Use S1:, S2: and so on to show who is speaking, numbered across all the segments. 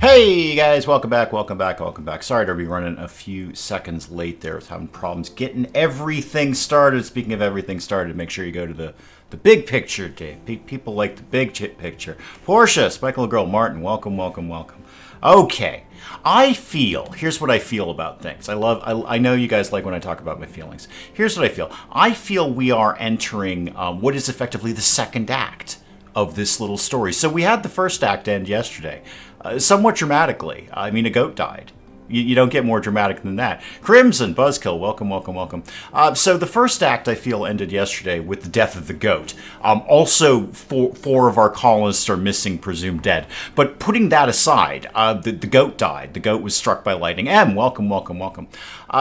S1: Hey guys, welcome back, welcome back, welcome back. Sorry to be running a few seconds late there. I was having problems getting everything started. Speaking of everything started, make sure you go to the big picture, Dave. People like the big picture. Portia, Michael Girl, Martin, welcome, welcome, welcome. Okay, here's what I feel about things. I know you guys like when I talk about my feelings. Here's what I feel. I feel we are entering what is effectively the second act of this little story. So we had the first act end yesterday, somewhat dramatically. I mean, a goat died. You don't get more dramatic than that. Crimson, Buzzkill, welcome, welcome, welcome. So the first act, I feel, ended yesterday with the death of the goat. Also, four of our colonists are missing, presumed dead. But putting that aside, the goat died. The goat was struck by lightning. Welcome, welcome, welcome.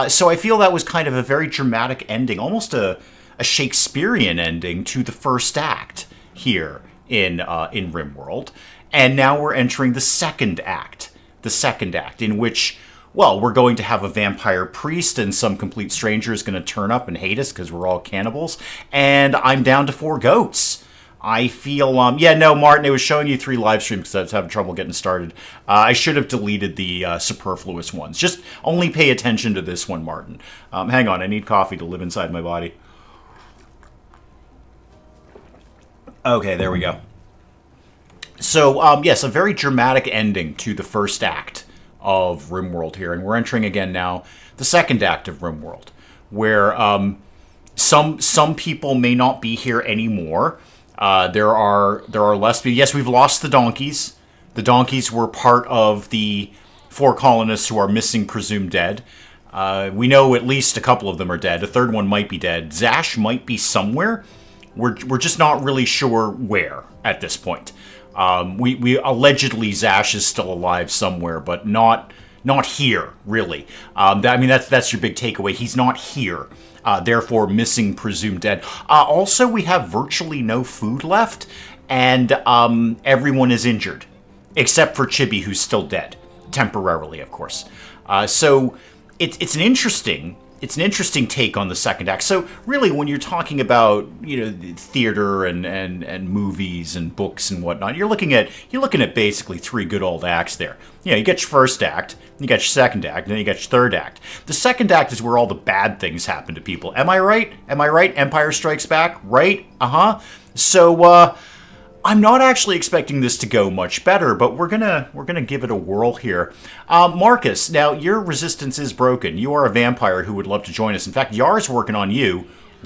S1: So I feel that was kind of a very dramatic ending, almost a Shakespearean ending to the first act here in RimWorld. And now we're entering the second act. The second act, in which, well, we're going to have a vampire priest and some complete stranger is going to turn up and hate us because we're all cannibals. And I'm down to 4 goats. I feel, Martin, it was showing you 3 live streams because I was having trouble getting started. I should have deleted the superfluous ones. Just only pay attention to this one, Martin. Hang on, I need coffee to live inside my body. Okay, there we go. So, yes, a very dramatic ending to the first act of RimWorld here. And we're entering again now the second act of RimWorld, where some people may not be here anymore. There are less people. Yes, we've lost the donkeys. The donkeys were part of the 4 colonists who are missing, presumed dead. We know at least a couple of them are dead. A third one might be dead. Zash might be somewhere. We're just not really sure where at this point. We allegedly Zash is still alive somewhere, but not here really. That's your big takeaway. He's not here. Therefore, missing, presumed dead. Also, we have virtually no food left, and everyone is injured, except for Chibi, who's still dead, temporarily, of course. So it's an interesting take on the second act. So really, when you're talking about theater and movies and books and whatnot, you're looking at basically 3 good old acts there. You get your first act, you got your second act, and then you got your third act. The second act is where all the bad things happen to people. Am I right? Empire Strikes Back, right? So I'm not actually expecting this to go much better, but we're gonna give it a whirl here. Marcus, now your resistance is broken. You are a vampire who would love to join us. In fact, Yar's working on you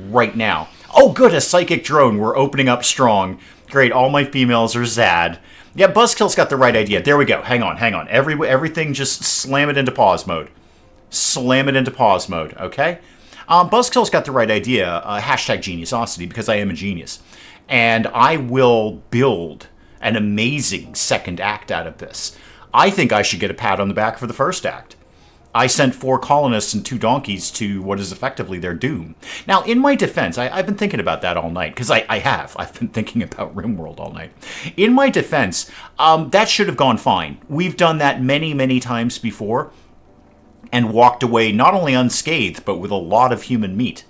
S1: right now. Oh, good, a psychic drone. We're opening up strong. Great, all my females are Zad. Yeah, Buzzkill's got the right idea. There we go. Hang on. Everything just slam it into pause mode. Slam it into pause mode, okay? Buzzkill's got the right idea. Hashtag geniusosity, because I am a genius. And I will build an amazing second act out of this. I think I should get a pat on the back for the first act. I sent 4 colonists and 2 donkeys to what is effectively their doom. Now, in my defense, I've been thinking about that all night, because I've been thinking about RimWorld all night. In my defense, that should have gone fine. We've done that many, many times before, and walked away not only unscathed, but with a lot of human meat.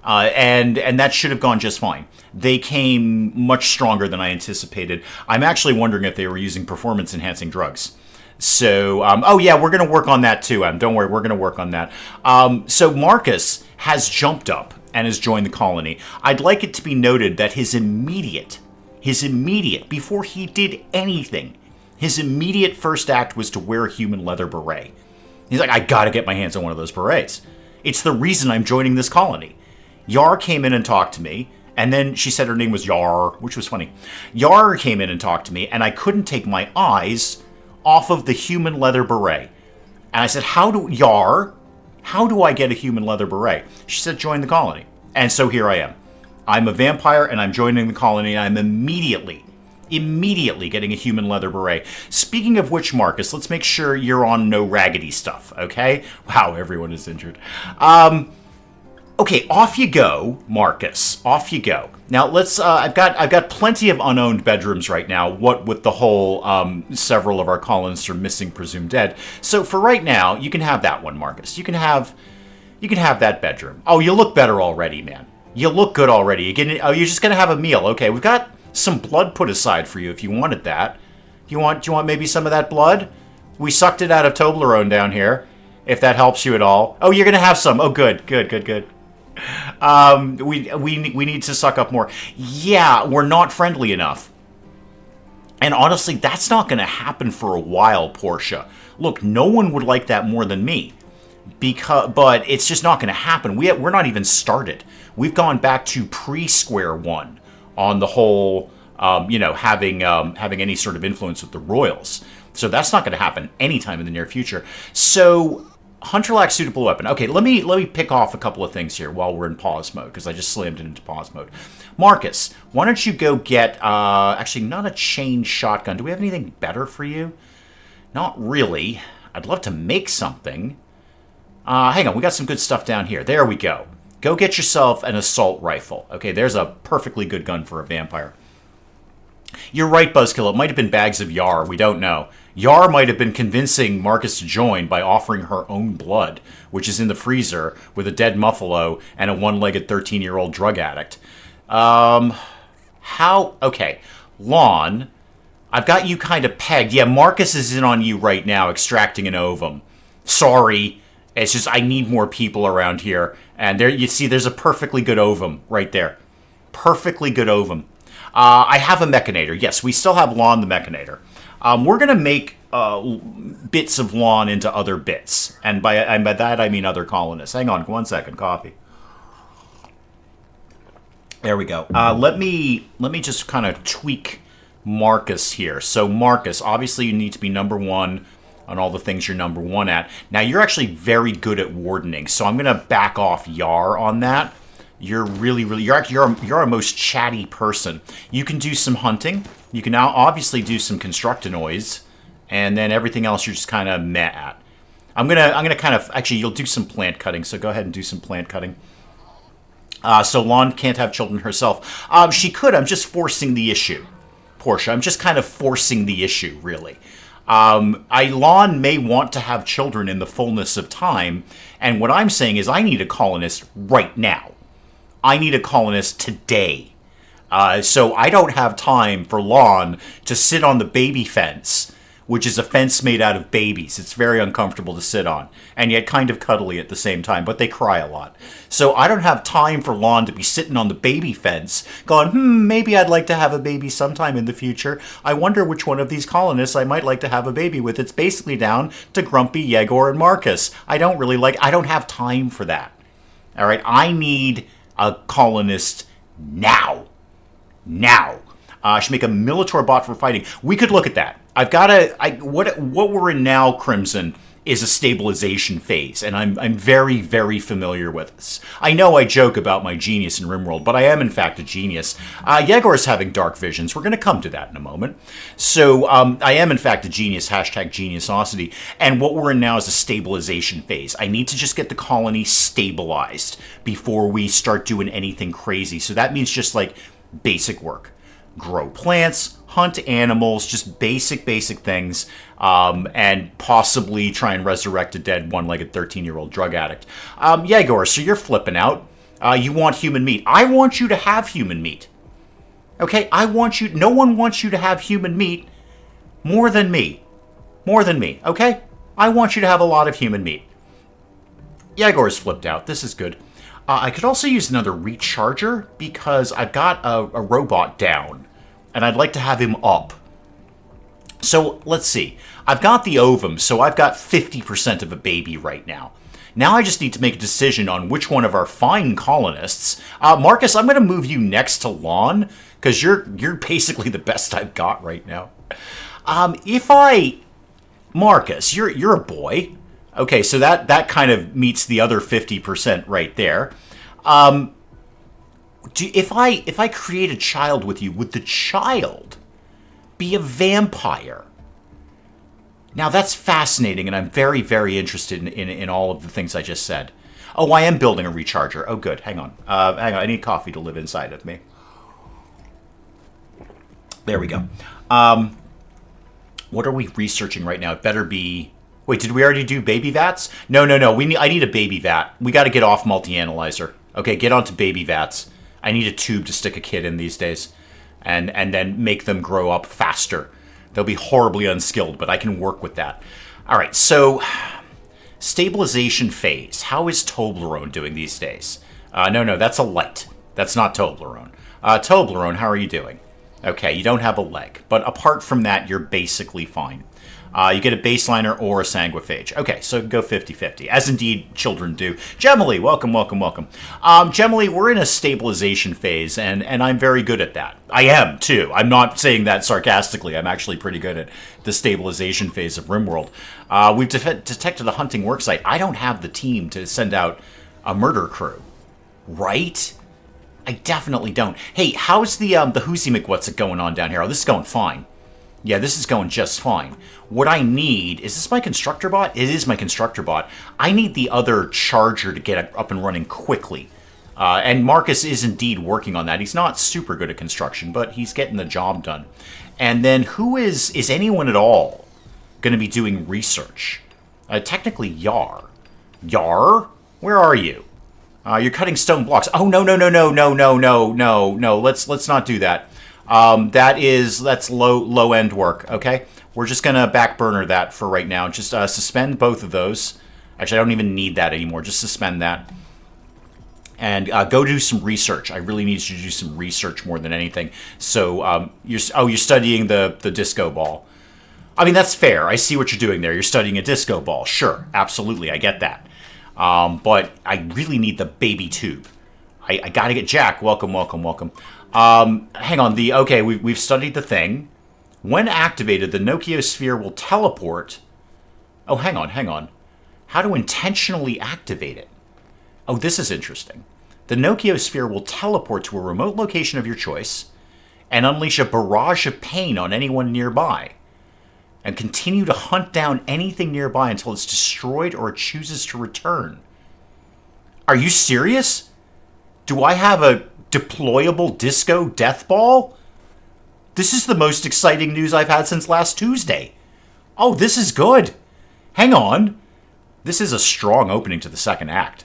S1: And that should have gone just fine. They came much stronger than I anticipated. I'm actually wondering if they were using performance-enhancing drugs. So, we're going to work on that too, Don't worry, we're going to work on that. So Marcus has jumped up and has joined the colony. I'd like it to be noted that his immediate, before he did anything, his immediate first act was to wear a human leather beret. He's like, I gotta get my hands on one of those berets. It's the reason I'm joining this colony. Yar came in and talked to me, and then she said her name was Yar, which was funny. Yar came in and talked to me, and I couldn't take my eyes off of the human leather beret. And I said, how do I get a human leather beret? She said, join the colony. And so here I am. I'm a vampire, and I'm joining the colony, and I'm immediately getting a human leather beret. Speaking of which, Marcus, let's make sure you're on no raggedy stuff, okay? Wow, everyone is injured. Okay, off you go, Marcus. Off you go. Now let's. I've got plenty of unowned bedrooms right now. What with the whole several of our colonists are missing, presumed dead. So for right now, you can have that one, Marcus. You can have that bedroom. Oh, you look better already, man. You look good already. You're just gonna have a meal. Okay, we've got some blood put aside for you if you wanted that. Do you want maybe some of that blood? We sucked it out of Toblerone down here, if that helps you at all. Oh, you're going to have some. Oh, good. We need to suck up more. Yeah, we're not friendly enough. And honestly, that's not going to happen for a while, Portia. Look, no one would like that more than me. But it's just not going to happen. We're not even started. We've gone back to pre-square one on the whole, having any sort of influence with the royals. So that's not going to happen anytime in the near future. So Hunter lacks suitable weapon. Okay, let me pick off a couple of things here while we're in pause mode, because I just slammed it into pause mode. Marcus, why don't you go get, actually not a chain shotgun. Do we have anything better for you? Not really. I'd love to make something. Hang on, we got some good stuff down here. There we go. Go get yourself an assault rifle. Okay, there's a perfectly good gun for a vampire. You're right, Buzzkill. It might have been bags of Yar. We don't know. Yar might have been convincing Marcus to join by offering her own blood, which is in the freezer, with a dead Muffalo and a one-legged 13-year-old drug addict. Okay. Lon, I've got you kind of pegged. Yeah, Marcus is in on you right now, extracting an ovum. Sorry. It's just I need more people around here. And there, you see, there's a perfectly good ovum right there. Perfectly good ovum. I have a mechanator. Yes, we still have Lon the mechanator. We're going to make bits of Lon into other bits. And by that, I mean other colonists. Hang on 1 second. Coffee. There we go. Let me just kind of tweak Marcus here. So Marcus, obviously you need to be number 1 on all the things you're number 1 at. Now, you're actually very good at wardening, so I'm going to back off Yar on that. You're really, you're our most chatty person. You can do some hunting. You can now obviously do some constructinoids, and then everything else you're just kind of meh at. I'm gonna kind of, actually, you'll do some plant cutting, so go ahead and do some plant cutting. So Lon can't have children herself. She could. I'm just forcing the issue, Portia. I'm just kind of forcing the issue, really. Lon may want to have children in the fullness of time, and what I'm saying is I need a colonist right now. I need a colonist today. So I don't have time for Lon to sit on the baby fence, which is a fence made out of babies. It's very uncomfortable to sit on, and yet kind of cuddly at the same time, but they cry a lot. So I don't have time for Lon to be sitting on the baby fence going, maybe I'd like to have a baby sometime in the future. I wonder which one of these colonists I might like to have a baby with. It's basically down to Grumpy, Yegor, and Marcus. I don't have time for that. All right, I need a colonist now. Now. I should make a Militor bot for fighting. We could look at that. I've got what we're in now, Crimson, is a stabilization phase, and I'm very, very familiar with this. I know I joke about my genius in RimWorld, but I am in fact a genius. Yegor's having dark visions. We're going to come to that in a moment. So I am in fact a genius, #geniusosity, and what we're in now is a stabilization phase. I need to just get the colony stabilized before we start doing anything crazy. So that means just like basic work. Grow plants, hunt animals, just basic things, and possibly try and resurrect a dead one-legged 13-year-old drug addict. Yegor, so you're flipping out. You want human meat. I want you to have human meat. Okay, no one wants you to have human meat more than me. More than me, okay? I want you to have a lot of human meat. Yegor's flipped out. This is good. I could also use another recharger because I've got a robot down, and I'd like to have him up. So let's see. I've got the ovum, so I've got 50% of a baby right now. Now I just need to make a decision on which one of our fine colonists. Marcus, I'm going to move you next to Lon, because you're basically the best I've got right now. Marcus, you're a boy. Okay, so that kind of meets the other 50% right there. If I create a child with you, would the child be a vampire? Now that's fascinating, and I'm very, very interested in all of the things I just said. Oh, I am building a recharger. Oh, good. Hang on. I need coffee to live inside of me. There we go. What are we researching right now? It better be... Wait, did we already do baby vats? No. I need a baby vat. We got to get off multi-analyzer. Okay, get onto baby vats. I need a tube to stick a kid in these days, and then make them grow up faster. They'll be horribly unskilled, but I can work with that. All right, so stabilization phase. How is Toblerone doing these days? No, that's a light. That's not Toblerone. Toblerone, how are you doing? Okay, you don't have a leg, but apart from that, you're basically fine. You get a baseliner or a sanguiphage. Okay, so go 50-50, as indeed children do. Gemily, welcome. Gemily, we're in a stabilization phase, and I'm very good at that. I am, too. I'm not saying that sarcastically. I'm actually pretty good at the stabilization phase of RimWorld. We've detected a hunting worksite. I don't have the team to send out a murder crew. Right? I definitely don't. Hey, how's the Whoozy McWhat's going on down here? Oh, this is going fine. Yeah, this is going just fine. What I need... Is this my constructor bot? It is my constructor bot. I need the other charger to get up and running quickly. And Marcus is indeed working on that. He's not super good at construction, but he's getting the job done. And then who is anyone at all going to be doing research? Technically, Yar. Yar? Where are you? You're cutting stone blocks. Oh, no. Let's not do that. That's low end work, okay? We're just gonna back burner that for right now. Just suspend both of those. Actually, I don't even need that anymore. Just suspend that. And go do some research. I really need you to do some research more than anything. So you're studying the disco ball. I mean, that's fair. I see what you're doing there. You're studying a disco ball. Sure, absolutely, I get that. But I really need the baby tube. I gotta get Jack. Welcome. Hang on. We've studied the thing. When activated, the Nokia sphere will teleport. Oh, hang on. How to intentionally activate it? Oh, this is interesting. The Nokia sphere will teleport to a remote location of your choice and unleash a barrage of pain on anyone nearby, and continue to hunt down anything nearby until it's destroyed or it chooses to return. Are you serious? Do I have a deployable disco death ball? This is the most exciting news I've had since last Tuesday. Oh, this is good. Hang on. This is a strong opening to the second act.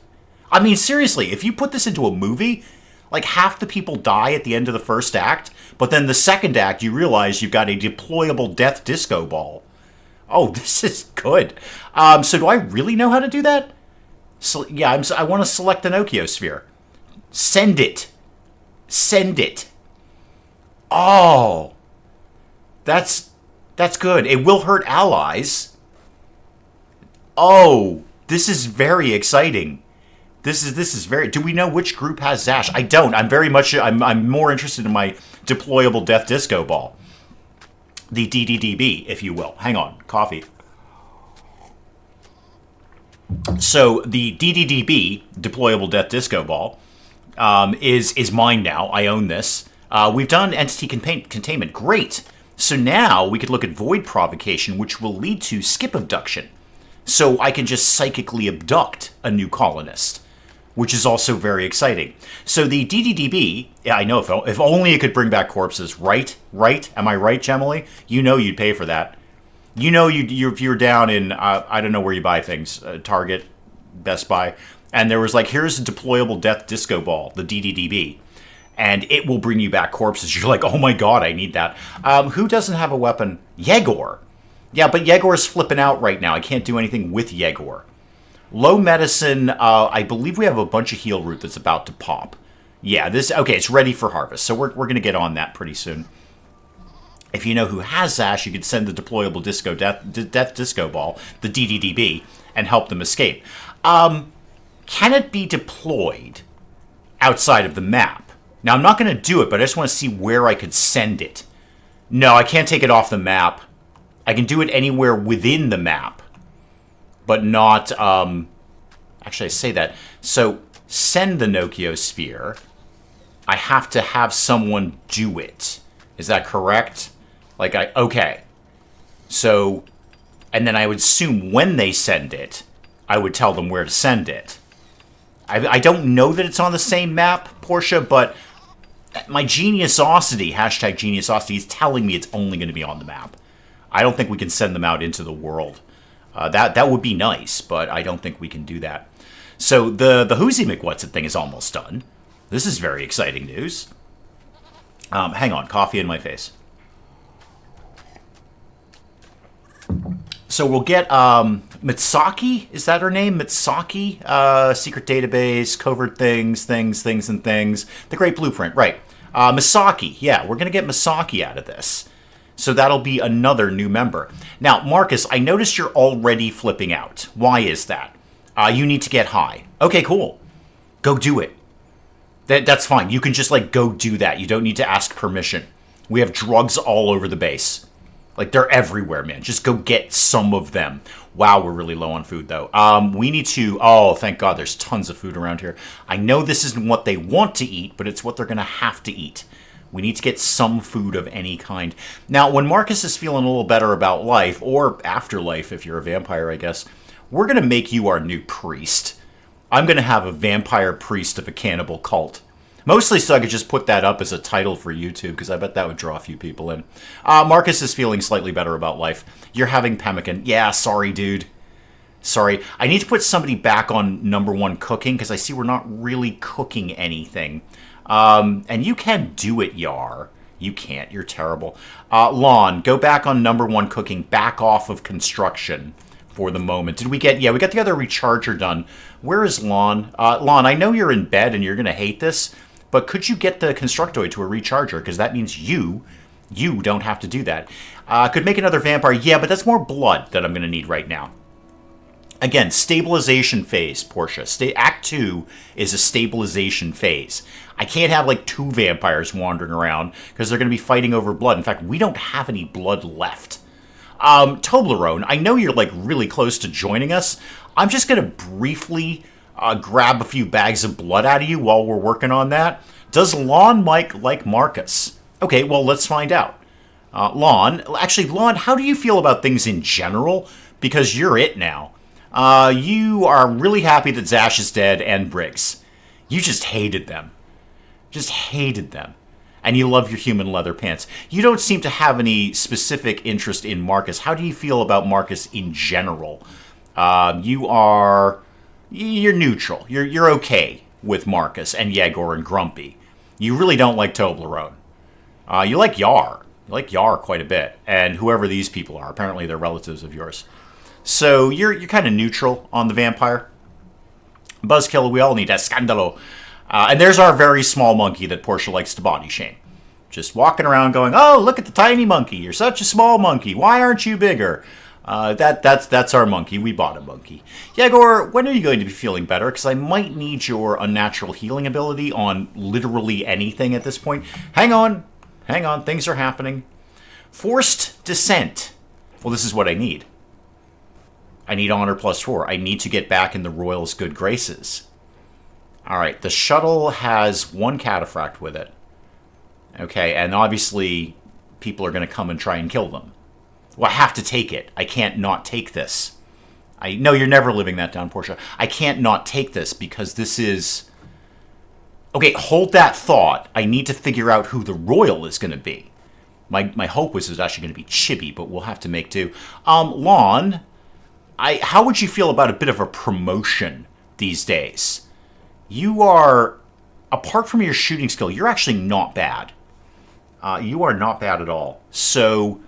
S1: I mean, seriously, if you put this into a movie, like half the people die at the end of the first act, but then the second act you realize you've got a deployable death disco ball. Oh, this is good. So do I really know how to do that? So, yeah, I want to select the Nokia sphere. Send it. Oh, that's good. It will hurt allies. Oh, this is very exciting. This is very... Do we know which group has Zash? I don't. I'm more interested in my deployable death disco ball. The DDDB, if you will. Hang on. Coffee. So the DDDB, deployable death disco ball, is mine now. I own this. We've done entity containment. Great. So now we could look at void provocation, which will lead to skip abduction. So I can just psychically abduct a new colonist, which is also very exciting. So the DDDB, yeah, I know, if only it could bring back corpses, right? Am I right, Gemily? You know you'd pay for that. You know if you're down in, I don't know where you buy things, Target, Best Buy, and there was like, here's a deployable death disco ball, the DDDB, and it will bring you back corpses. You're like, oh my god, I need that. Who doesn't have a weapon? Yegor. Yeah, but Yegor's flipping out right now. I can't do anything with Yegor. Low medicine, I believe we have a bunch of heal root that's about to pop. Yeah, okay, it's ready for harvest, so we're going to get on that pretty soon. If you know who has Zash, you could send the deployable death disco ball, the DDDB, and help them escape. Can it be deployed outside of the map? Now, I'm not going to do it, but I just want to see where I could send it. No, I can't take it off the map. I can do it anywhere within the map, but not... Actually, I say that. So, send the Nokia sphere. I have to have someone do it. Is that correct? Okay. So, and then I would assume when they send it, I would tell them where to send it. I don't know that it's on the same map, Portia, but my geniusosity, hashtag geniusosity, is telling me it's only going to be on the map. I don't think we can send them out into the world. That would be nice, but I don't think we can do that. So the Whoozy McWhat's thing is almost done. This is very exciting news. Hang on, coffee in my face. So we'll get Mitsaki, is that her name? Mitsaki, secret database, covert things, and things. The Great Blueprint, right. Misaki, yeah, we're going to get Misaki out of this. So that'll be another new member. Now, Marcus, I noticed you're already flipping out. Why is that? You need to get high. Okay, cool. Go do it. That's fine. You can just, like, go do that. You don't need to ask permission. We have drugs all over the base. Like, they're everywhere, man. Just go get some of them. Wow, we're really low on food, though. We need to... Oh, thank God, there's tons of food around here. I know this isn't what they want to eat, but it's what they're going to have to eat. We need to get some food of any kind. Now, when Marcus is feeling a little better about life, or afterlife if you're a vampire, I guess, we're going to make you our new priest. I'm going to have a vampire priest of a cannibal cult. Mostly so I could just put that up as a title for YouTube, because I bet that would draw a few people in. Marcus is feeling slightly better about life. You're having pemmican. Yeah, sorry, dude. Sorry. I need to put somebody back on #1 cooking, because I see we're not really cooking anything. And you can do it, Yar. You can't. You're terrible. Lon, go back on #1 cooking. Back off of construction for the moment. Did we get... Yeah, we got the other recharger done. Where is Lon? Lon, I know you're in bed and you're going to hate this, but could you get the Constructoid to a recharger? Because that means you don't have to do that. Could make another vampire. Yeah, but that's more blood that I'm going to need right now. Again, stabilization phase, Portia. Act 2 is a stabilization phase. I can't have, like, 2 vampires wandering around because they're going to be fighting over blood. In fact, we don't have any blood left. Toblerone, I know you're, like, really close to joining us. I'm just going to briefly grab a few bags of blood out of you while we're working on that. Does Lon like Marcus? Okay, well, let's find out. Lon, how do you feel about things in general? Because you're it now. You are really happy that Zash is dead and Briggs. You just hated them. Just hated them. And you love your human leather pants. You don't seem to have any specific interest in Marcus. How do you feel about Marcus in general? You're neutral. You're okay with Marcus and Yegor and Grumpy. You really don't like Toblerone. You like Yar. You like Yar quite a bit. And whoever these people are. Apparently they're relatives of yours. So you're kind of neutral on the vampire. Buzzkill, we all need escándalo. And there's our very small monkey that Portia likes to body shame. Just walking around going, oh, look at the tiny monkey. You're such a small monkey. Why aren't you bigger? That's our monkey. We bought a monkey. Yegor, when are you going to be feeling better? Because I might need your unnatural healing ability on literally anything at this point. Hang on. Things are happening. Forced descent. Well, this is what I need. I need honor +4. I need to get back in the royal's good graces. All right, the shuttle has 1 cataphract with it. Okay, and obviously people are going to come and try and kill them. Well, I have to take it. I can't not take this. No, you're never living that down, Portia. I can't not take this because this is... Okay, hold that thought. I need to figure out who the royal is going to be. My hope was it was actually going to be Chibi, but we'll have to make do. Lon, how would you feel about a bit of a promotion these days? You are, apart from your shooting skill, you're actually not bad. You are not bad at all. So,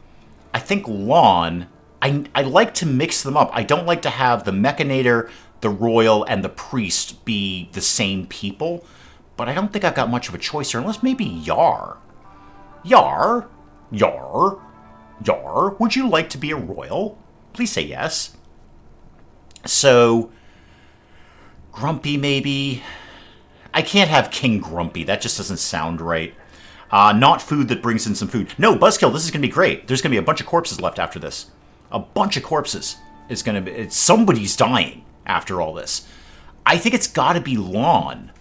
S1: I think Lon, I like to mix them up. I don't like to have the Mechanator, the Royal, and the Priest be the same people. But I don't think I've got much of a choice here, unless maybe Yar. Yar? Would you like to be a Royal? Please say yes. So... Grumpy, maybe. I can't have King Grumpy. That just doesn't sound right. Not food that brings in some food. No, Buzzkill, this is going to be great. There's going to be a bunch of corpses left after this. A bunch of corpses. It's going to be... somebody's dying after all this. I think it's got to be Lon.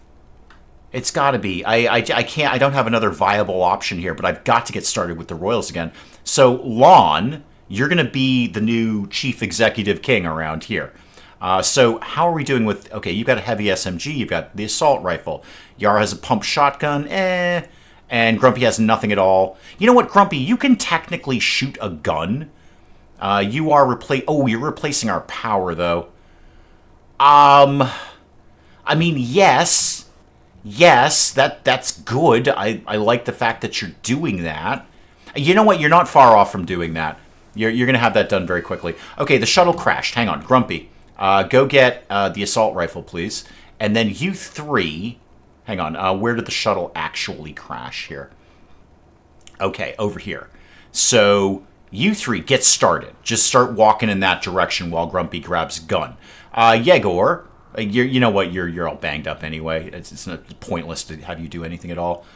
S1: It's got to be. I can't... I don't have another viable option here, but I've got to get started with the Royals again. So, Lon, you're going to be the new chief executive king around here. So how are we doing with... Okay, you've got a heavy SMG. You've got the assault rifle. Yara has a pump shotgun. And Grumpy has nothing at all. You know what, Grumpy? You can technically shoot a gun. You are you're replacing our power, though. I mean, yes. Yes, that's good. I like the fact that you're doing that. You know what? You're not far off from doing that. You're going to have that done very quickly. Okay, the shuttle crashed. Hang on, Grumpy. Go get the assault rifle, please. And then you three... Hang on, where did the shuttle actually crash here? Okay, over here. So, you three, get started. Just start walking in that direction while Grumpy grabs a gun. Yegor, you know what, you're all banged up anyway. It's not pointless to have you do anything at all.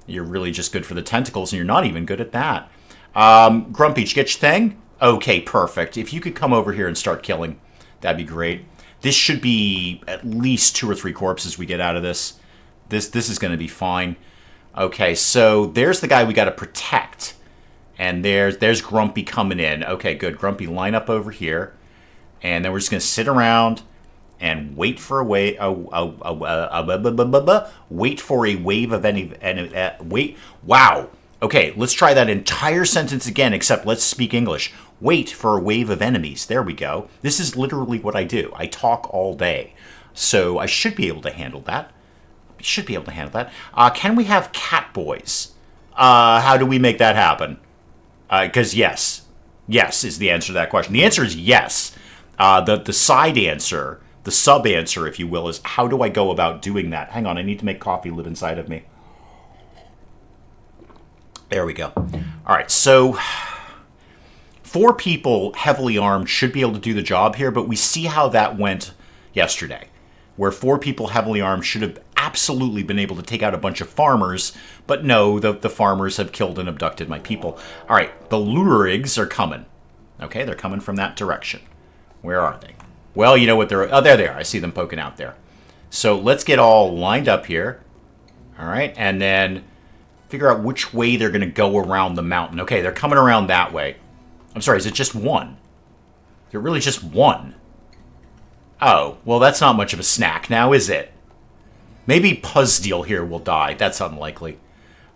S1: You're really just good for the tentacles, and you're not even good at that. Grumpy, did you get your thing? Okay, perfect. If you could come over here and start killing, that'd be great. This should be at least 2 or 3 corpses we get out of this. This is going to be fine. Okay, so there's the guy we got to protect. And there's Grumpy coming in. Okay, good. Grumpy, line up over here. And then we're just going to sit around and wait for a wave. Wait for a wave of wait. Wow. Okay, let's try that entire sentence again, except let's speak English. Wait for a wave of enemies. There we go. This is literally what I do. I talk all day. So I should be able to handle that. Can we have cat boys? How do we make that happen? Because yes. Yes is the answer to that question. The answer is yes. The side answer, the sub answer, if you will, is how do I go about doing that? Hang on, I need to make coffee live inside of me. There we go. All right, so 4 people heavily armed should be able to do the job here, but we see how that went yesterday, where 4 people heavily armed should have absolutely been able to take out a bunch of farmers, but no, the farmers have killed and abducted my people. All right, the Lurigs are coming. Okay, they're coming from that direction. Where are they? Well, you know what they're... Oh, there they are. I see them poking out there. So let's get all lined up here. All right, and then figure out which way they're going to go around the mountain. Okay, they're coming around that way. I'm sorry, is it just one? Is it really just one? Oh, well, that's not much of a snack now, is it? Maybe Puzzdeal here will die. That's unlikely.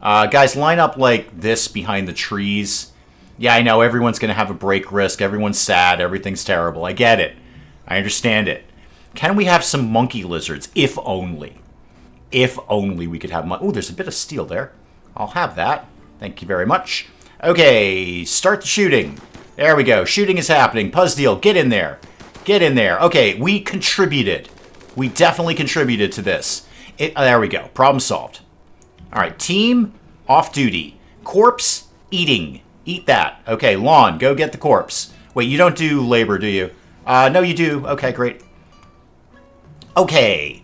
S1: Guys, line up like this behind the trees. Yeah, I know, everyone's going to have a break risk. Everyone's sad. Everything's terrible. I get it. I understand it. Can we have some monkey lizards? If only. If only we could have... Oh, there's a bit of steel there. I'll have that. Thank you very much. Okay, start the shooting. There we go. Shooting is happening. Puzzdeal, get in there. Get in there. Okay, we contributed. We definitely contributed to this. There we go. Problem solved. All right, team, off duty. Corpse, eating. Eat that. Okay, Lawn, go get the corpse. Wait, you don't do labor, do you? No, you do. Okay, great. Okay,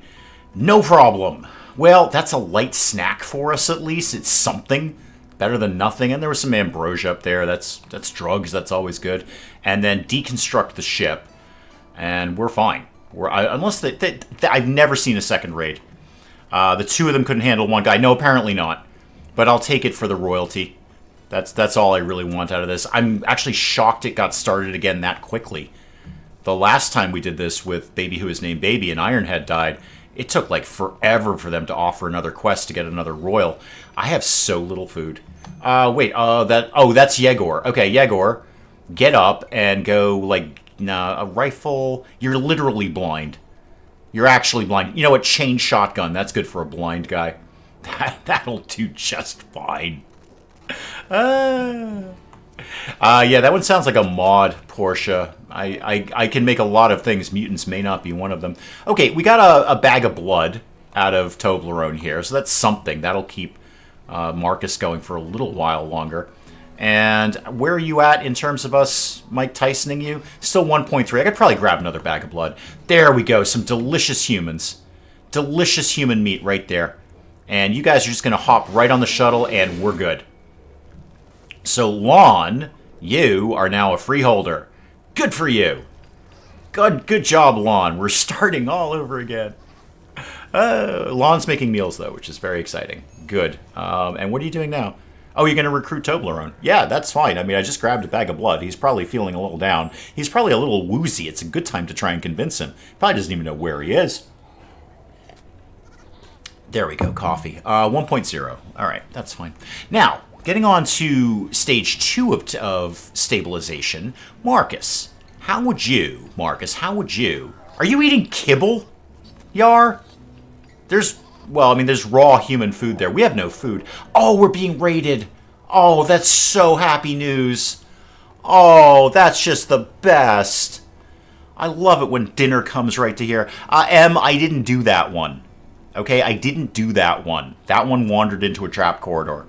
S1: no problem. Well, that's a light snack for us, at least. It's something. Better than nothing. And there was some ambrosia up there. That's drugs. That's always good. And then deconstruct the ship. And we're fine. Unless I've never seen a second raid. The 2 of them couldn't handle one guy. No, apparently not. But I'll take it for the royalty. That's all I really want out of this. I'm actually shocked it got started again that quickly. The last time we did this with Baby Who Is Named Baby and Ironhead died, it took like forever for them to offer another quest to get another royal. I have so little food. That's Yegor. Okay, Yegor, get up and go like a rifle. You're literally blind. You're actually blind. You know what? Chain shotgun. That's good for a blind guy. That'll do just fine. Yeah, that one sounds like a mod, Portia. I can make a lot of things. Mutants may not be one of them. Okay, we got a bag of blood out of Toblerone here, so that's something. That'll keep Marcus going for a little while longer. And where are you at in terms of us Mike Tysoning you? Still 1.3. I could probably grab another bag of blood. There we go. Some delicious humans. Delicious human meat right there. And you guys are just going to hop right on the shuttle, and we're good. So, Lon, you are now a freeholder. Good for you. Good job, Lon. We're starting all over again. Lon's making meals, though, which is very exciting. Good. And what are you doing now? Oh, you're going to recruit Toblerone. Yeah, that's fine. I mean, I just grabbed a bag of blood. He's probably feeling a little down. He's probably a little woozy. It's a good time to try and convince him. Probably doesn't even know where he is. There we go, coffee. 1.0. All right, that's fine. Now, getting on to stage 2 of stabilization. Marcus, how would you... Are you eating kibble, Yar? There's raw human food there. We have no food. Oh, we're being raided. Oh, that's so happy news. Oh, that's just the best. I love it when dinner comes right to here. I didn't do that one. Okay, I didn't do that one. That one wandered into a trap corridor.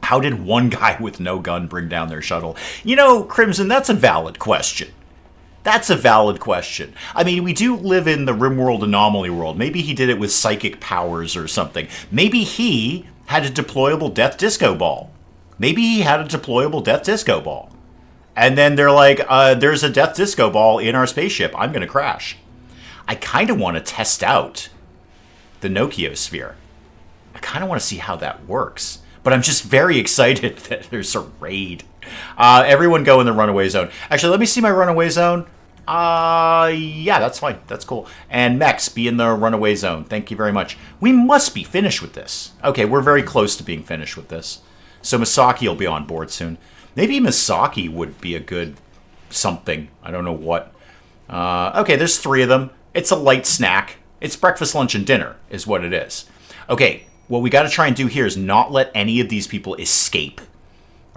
S1: How did one guy with no gun bring down their shuttle? You know, Crimson, that's a valid question. That's a valid question. I mean, we do live in the RimWorld anomaly world. Maybe he did it with psychic powers or something. Maybe he had a deployable death disco ball. Maybe he had a deployable death disco ball. And then they're like, there's a death disco ball in our spaceship. I'm going to crash. I kind of want to test out the Nokia sphere. I kind of want to see how that works. But I'm just very excited that there's a raid. Everyone go in the runaway zone. Actually, let me see my runaway zone. Yeah, that's fine. That's cool. And Mex, be in the runaway zone. Thank you very much. We must be finished with this. Okay, we're very close to being finished with this. So Misaki will be on board soon. Maybe Misaki would be a good something. I don't know what. Okay, there's 3 of them. It's a light snack. It's breakfast, lunch, and dinner is what it is. Okay, what we got to try and do here is not let any of these people escape.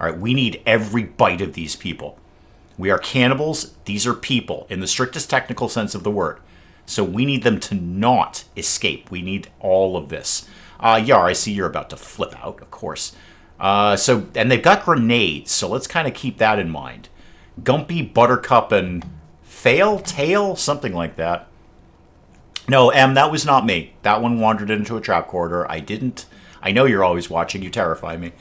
S1: All right, we need every bite of these people. We are cannibals. These are people in the strictest technical sense of the word. So we need them to not escape. We need all of this. Yar, I see you're about to flip out, of course. And they've got grenades, so let's kind of keep that in mind. Gumpy, Buttercup, and Tail, something like that. No, Em, that was not me. That one wandered into a trap corridor. I didn't. I know you're always watching. You terrify me.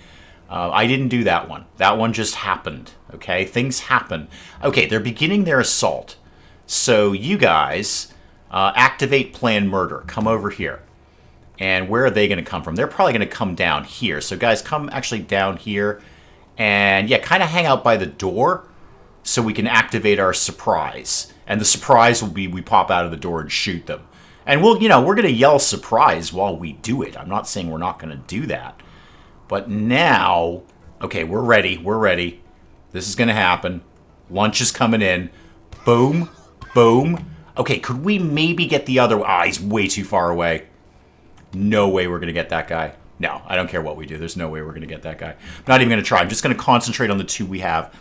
S1: I didn't do that one. That one just happened, okay? Things happen. Okay, they're beginning their assault. So you guys activate plan murder. Come over here. And where are they going to come from? They're probably going to come down here. So guys, come actually down here. And yeah, kind of hang out by the door so we can activate our surprise. And the surprise will be we pop out of the door and shoot them. And we'll, we're going to yell surprise while we do it. I'm not saying we're not going to do that. But now, okay, we're ready. We're ready. This is going to happen. Lunch is coming in. Boom. Boom. Okay, could we maybe get the other... he's way too far away. No way we're going to get that guy. No, I don't care what we do. There's no way we're going to get that guy. I'm not even going to try. I'm just going to concentrate on the 2 we have.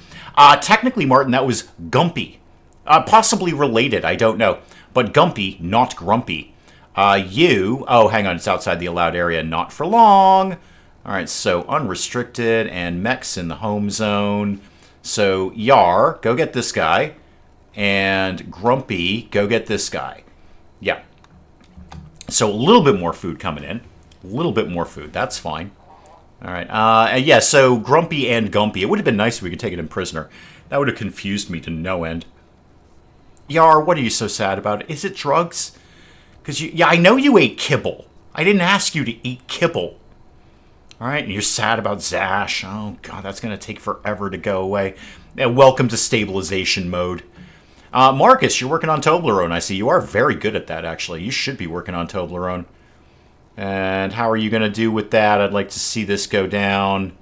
S1: Technically, Martin, that was Gumpy. Possibly related, I don't know. But Gumpy, not Grumpy. Oh, hang on, it's outside the allowed area. Not for long. All right, so unrestricted and mechs in the home zone. So Yar, go get this guy. And Grumpy, go get this guy. Yeah. So a little bit more food coming in. A little bit more food. That's fine. All right. Yeah, so Grumpy and Gumpy. It would have been nice if we could take it in prisoner. That would have confused me to no end. Yar, what are you so sad about? Is it drugs? Because I know you ate kibble. I didn't ask you to eat kibble. All right, and you're sad about Zash. Oh, God, that's going to take forever to go away. Welcome to stabilization mode. Marcus, you're working on Toblerone. I see you are very good at that, actually. You should be working on Toblerone. And how are you going to do with that? I'd like to see this go down.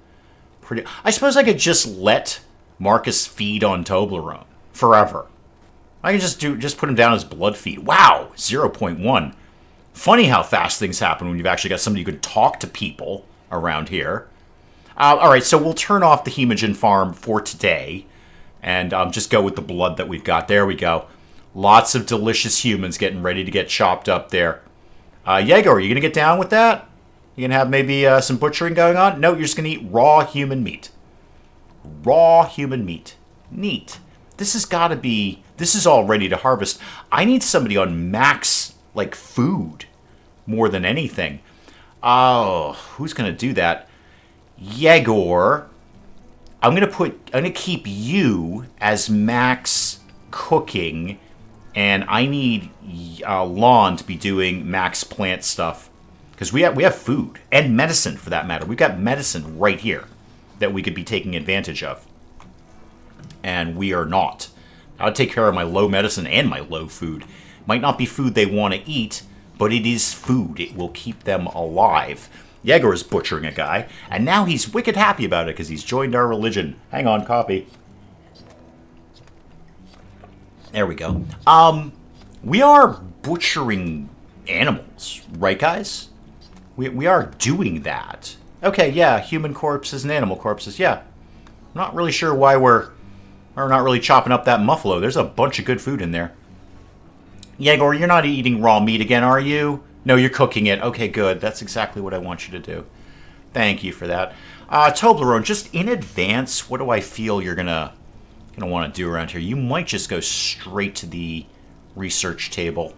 S1: I suppose I could just let Marcus feed on Toblerone forever. I can just put him down as blood feed. Wow, 0.1. Funny how fast things happen when you've actually got somebody who can talk to people around here. All right, so we'll turn off the Hemogen farm for today and just go with the blood that we've got. There we go. Lots of delicious humans getting ready to get chopped up there. Jaeger, are you going to get down with that? You going to have maybe some butchering going on? No, you're just going to eat raw human meat. Raw human meat. Neat. This has got to be... This is all ready to harvest. I need somebody on max, food more than anything. Oh, who's going to do that? Yegor. I'm going to keep you as max cooking, and I need Lon to be doing max plant stuff. Because we have food, and medicine for that matter. We've got medicine right here that we could be taking advantage of. And we are not. I'll take care of my low medicine and my low food. Might not be food they want to eat, but it is food. It will keep them alive. Yegor is butchering a guy, and now he's wicked happy about it because he's joined our religion. Hang on, copy. There we go. We are butchering animals, right, guys? We are doing that. Okay, yeah, human corpses and animal corpses, yeah. not really sure why we're not really chopping up that muffalo. There's a bunch of good food in there. Yegor, you're not eating raw meat again, are you? No, you're cooking it. Okay, good. That's exactly what I want you to do. Thank you for that. Toblerone, just in advance, what do I feel you're gonna want to do around here? You might just go straight to the research table.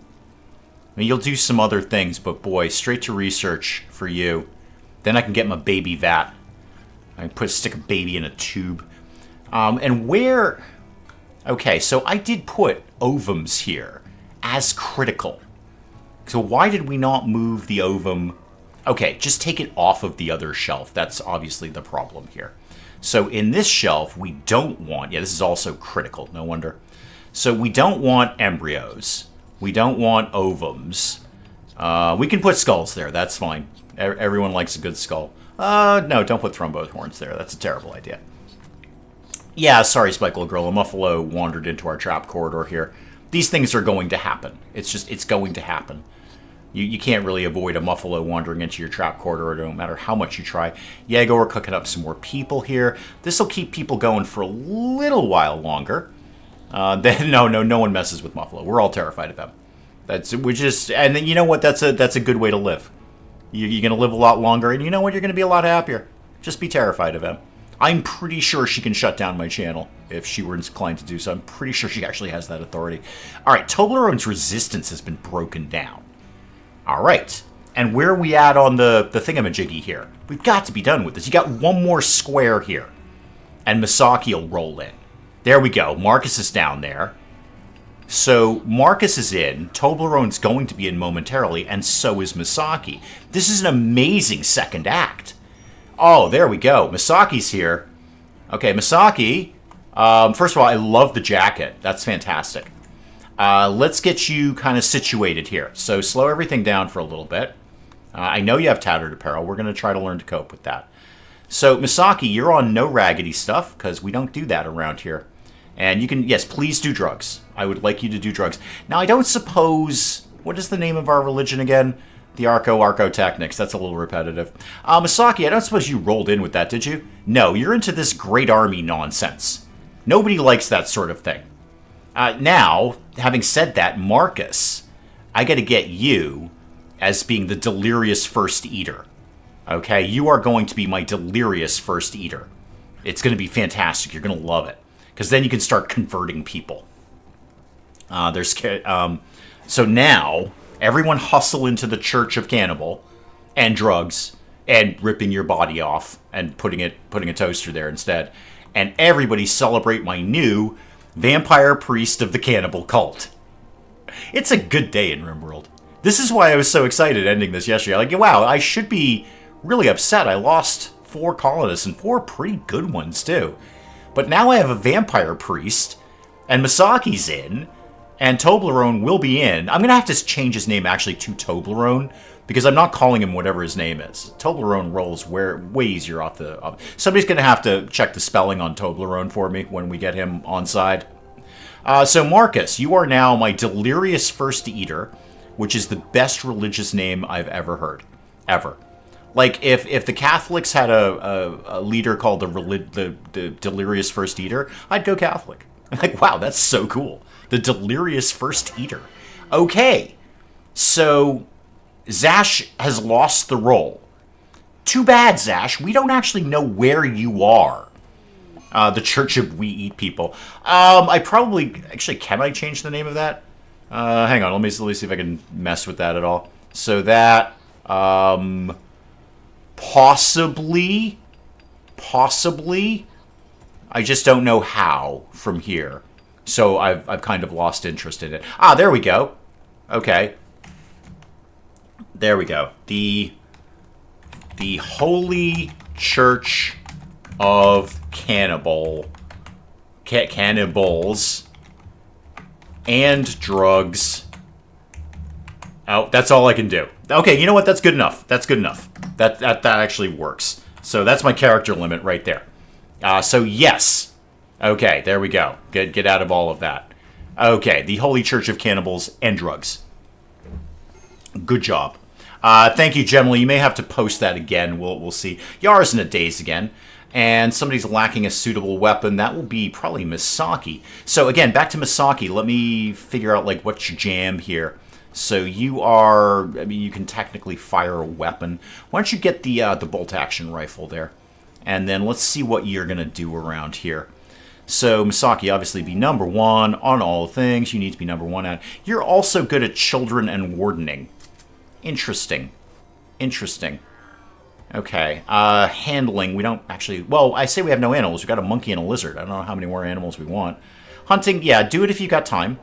S1: I mean, you'll do some other things, but boy, straight to research for you. Then I can get my baby vat. I can stick a baby in a tube. And where... Okay, so I did put ovums here as critical. So why did we not move the ovum? Okay, just take it off of the other shelf. That's obviously the problem here. So in this shelf, we don't want... Yeah, this is also critical, no wonder. So we don't want embryos. We don't want ovums. We can put skulls there. That's fine. Everyone likes a good skull. No, don't put thrombo horns there. That's a terrible idea. Yeah, sorry, Spikelet Girl. A muffalo wandered into our trap corridor here. These things are going to happen. It's going to happen. You can't really avoid a muffalo wandering into your trap corridor, no matter how much you try. Yago, we're cooking up some more people here. This will keep people going for a little while longer. No one messes with muffalo. We're all terrified of them. And then you know what? That's a good way to live. You're going to live a lot longer, and you know what? You're going to be a lot happier. Just be terrified of him. I'm pretty sure she can shut down my channel if she were inclined to do so. I'm pretty sure she actually has that authority. All right, Toblerone's resistance has been broken down. All right, and where are we at on the thingamajiggy here? We've got to be done with this. You got one more square here, and Misaki will roll in. There we go. Marcus is down there. So Marcus is in. Toblerone's going to be in momentarily, and so is Misaki. This is an amazing second act. Oh, there we go. Misaki's here. Okay, Misaki. First of all, I love the jacket. That's fantastic. Let's get you kind of situated here. So slow everything down for a little bit. I know you have tattered apparel. We're going to try to learn to cope with that. So, Misaki, you're on no raggedy stuff, because we don't do that around here. And you can, yes, please do drugs. I would like you to do drugs. Now, I don't suppose... What is the name of our religion again? The Archotechnics. That's a little repetitive. Misaki, I don't suppose you rolled in with that, did you? No, you're into this great army nonsense. Nobody likes that sort of thing. Now, having said that, Marcus, I got to get you as being the delirious first eater. Okay, you are going to be my delirious first eater. It's going to be fantastic. You're going to love it. Because then you can start converting people. So now, everyone hustle into the Church of Cannibal and drugs and ripping your body off and putting a toaster there instead. And everybody celebrate my new vampire priest of the cannibal cult. It's a good day in RimWorld. This is why I was so excited ending this yesterday. Like, wow, I should be really upset. I lost 4 colonists and 4 pretty good ones too. But now I have a vampire priest, and Misaki's in, and Toblerone will be in. I'm going to have to change his name actually to Toblerone, because I'm not calling him whatever his name is. Toblerone rolls way easier off the... Somebody's going to have to check the spelling on Toblerone for me when we get him on side. So Marcus, you are now my delirious first eater, which is the best religious name I've ever heard. Ever. Like, if the Catholics had a leader called the Delirious First Eater, I'd go Catholic. I'm like, wow, that's so cool. The Delirious First Eater. Okay, so Zash has lost the role. Too bad, Zash. We don't actually know where you are. The Church of We Eat People. I probably... Actually, can I change the name of that? Hang on, let me see if I can mess with that at all. So that... Possibly. I just don't know how from here. So I've kind of lost interest in it. Ah, there we go. Okay. There we go. The Holy Church of Cannibals and drugs. Oh, that's all I can do. Okay, you know what? That's good enough. That's good enough. That actually works. So that's my character limit right there. So yes. Okay, there we go. Get out of all of that. Okay, the Holy Church of Cannibals and drugs. Good job. Thank you, Gemma. You may have to post that again. We'll see. Yara's in a daze again. and somebody's lacking a suitable weapon, that will be probably Misaki. So again, back to Misaki. Let me figure out, like, what's your jam here. So you are, I mean, you can technically fire a weapon. Why don't you get the bolt-action rifle there? And then let's see what you're going to do around here. So Misaki, obviously be number 1 on all things. You need to be number 1 at. You're also good at children and wardening. Interesting. Interesting. Okay. Handling, we don't actually... Well, I say we have no animals. We've got a monkey and a lizard. I don't know how many more animals we want. Hunting, yeah, do it if you got time.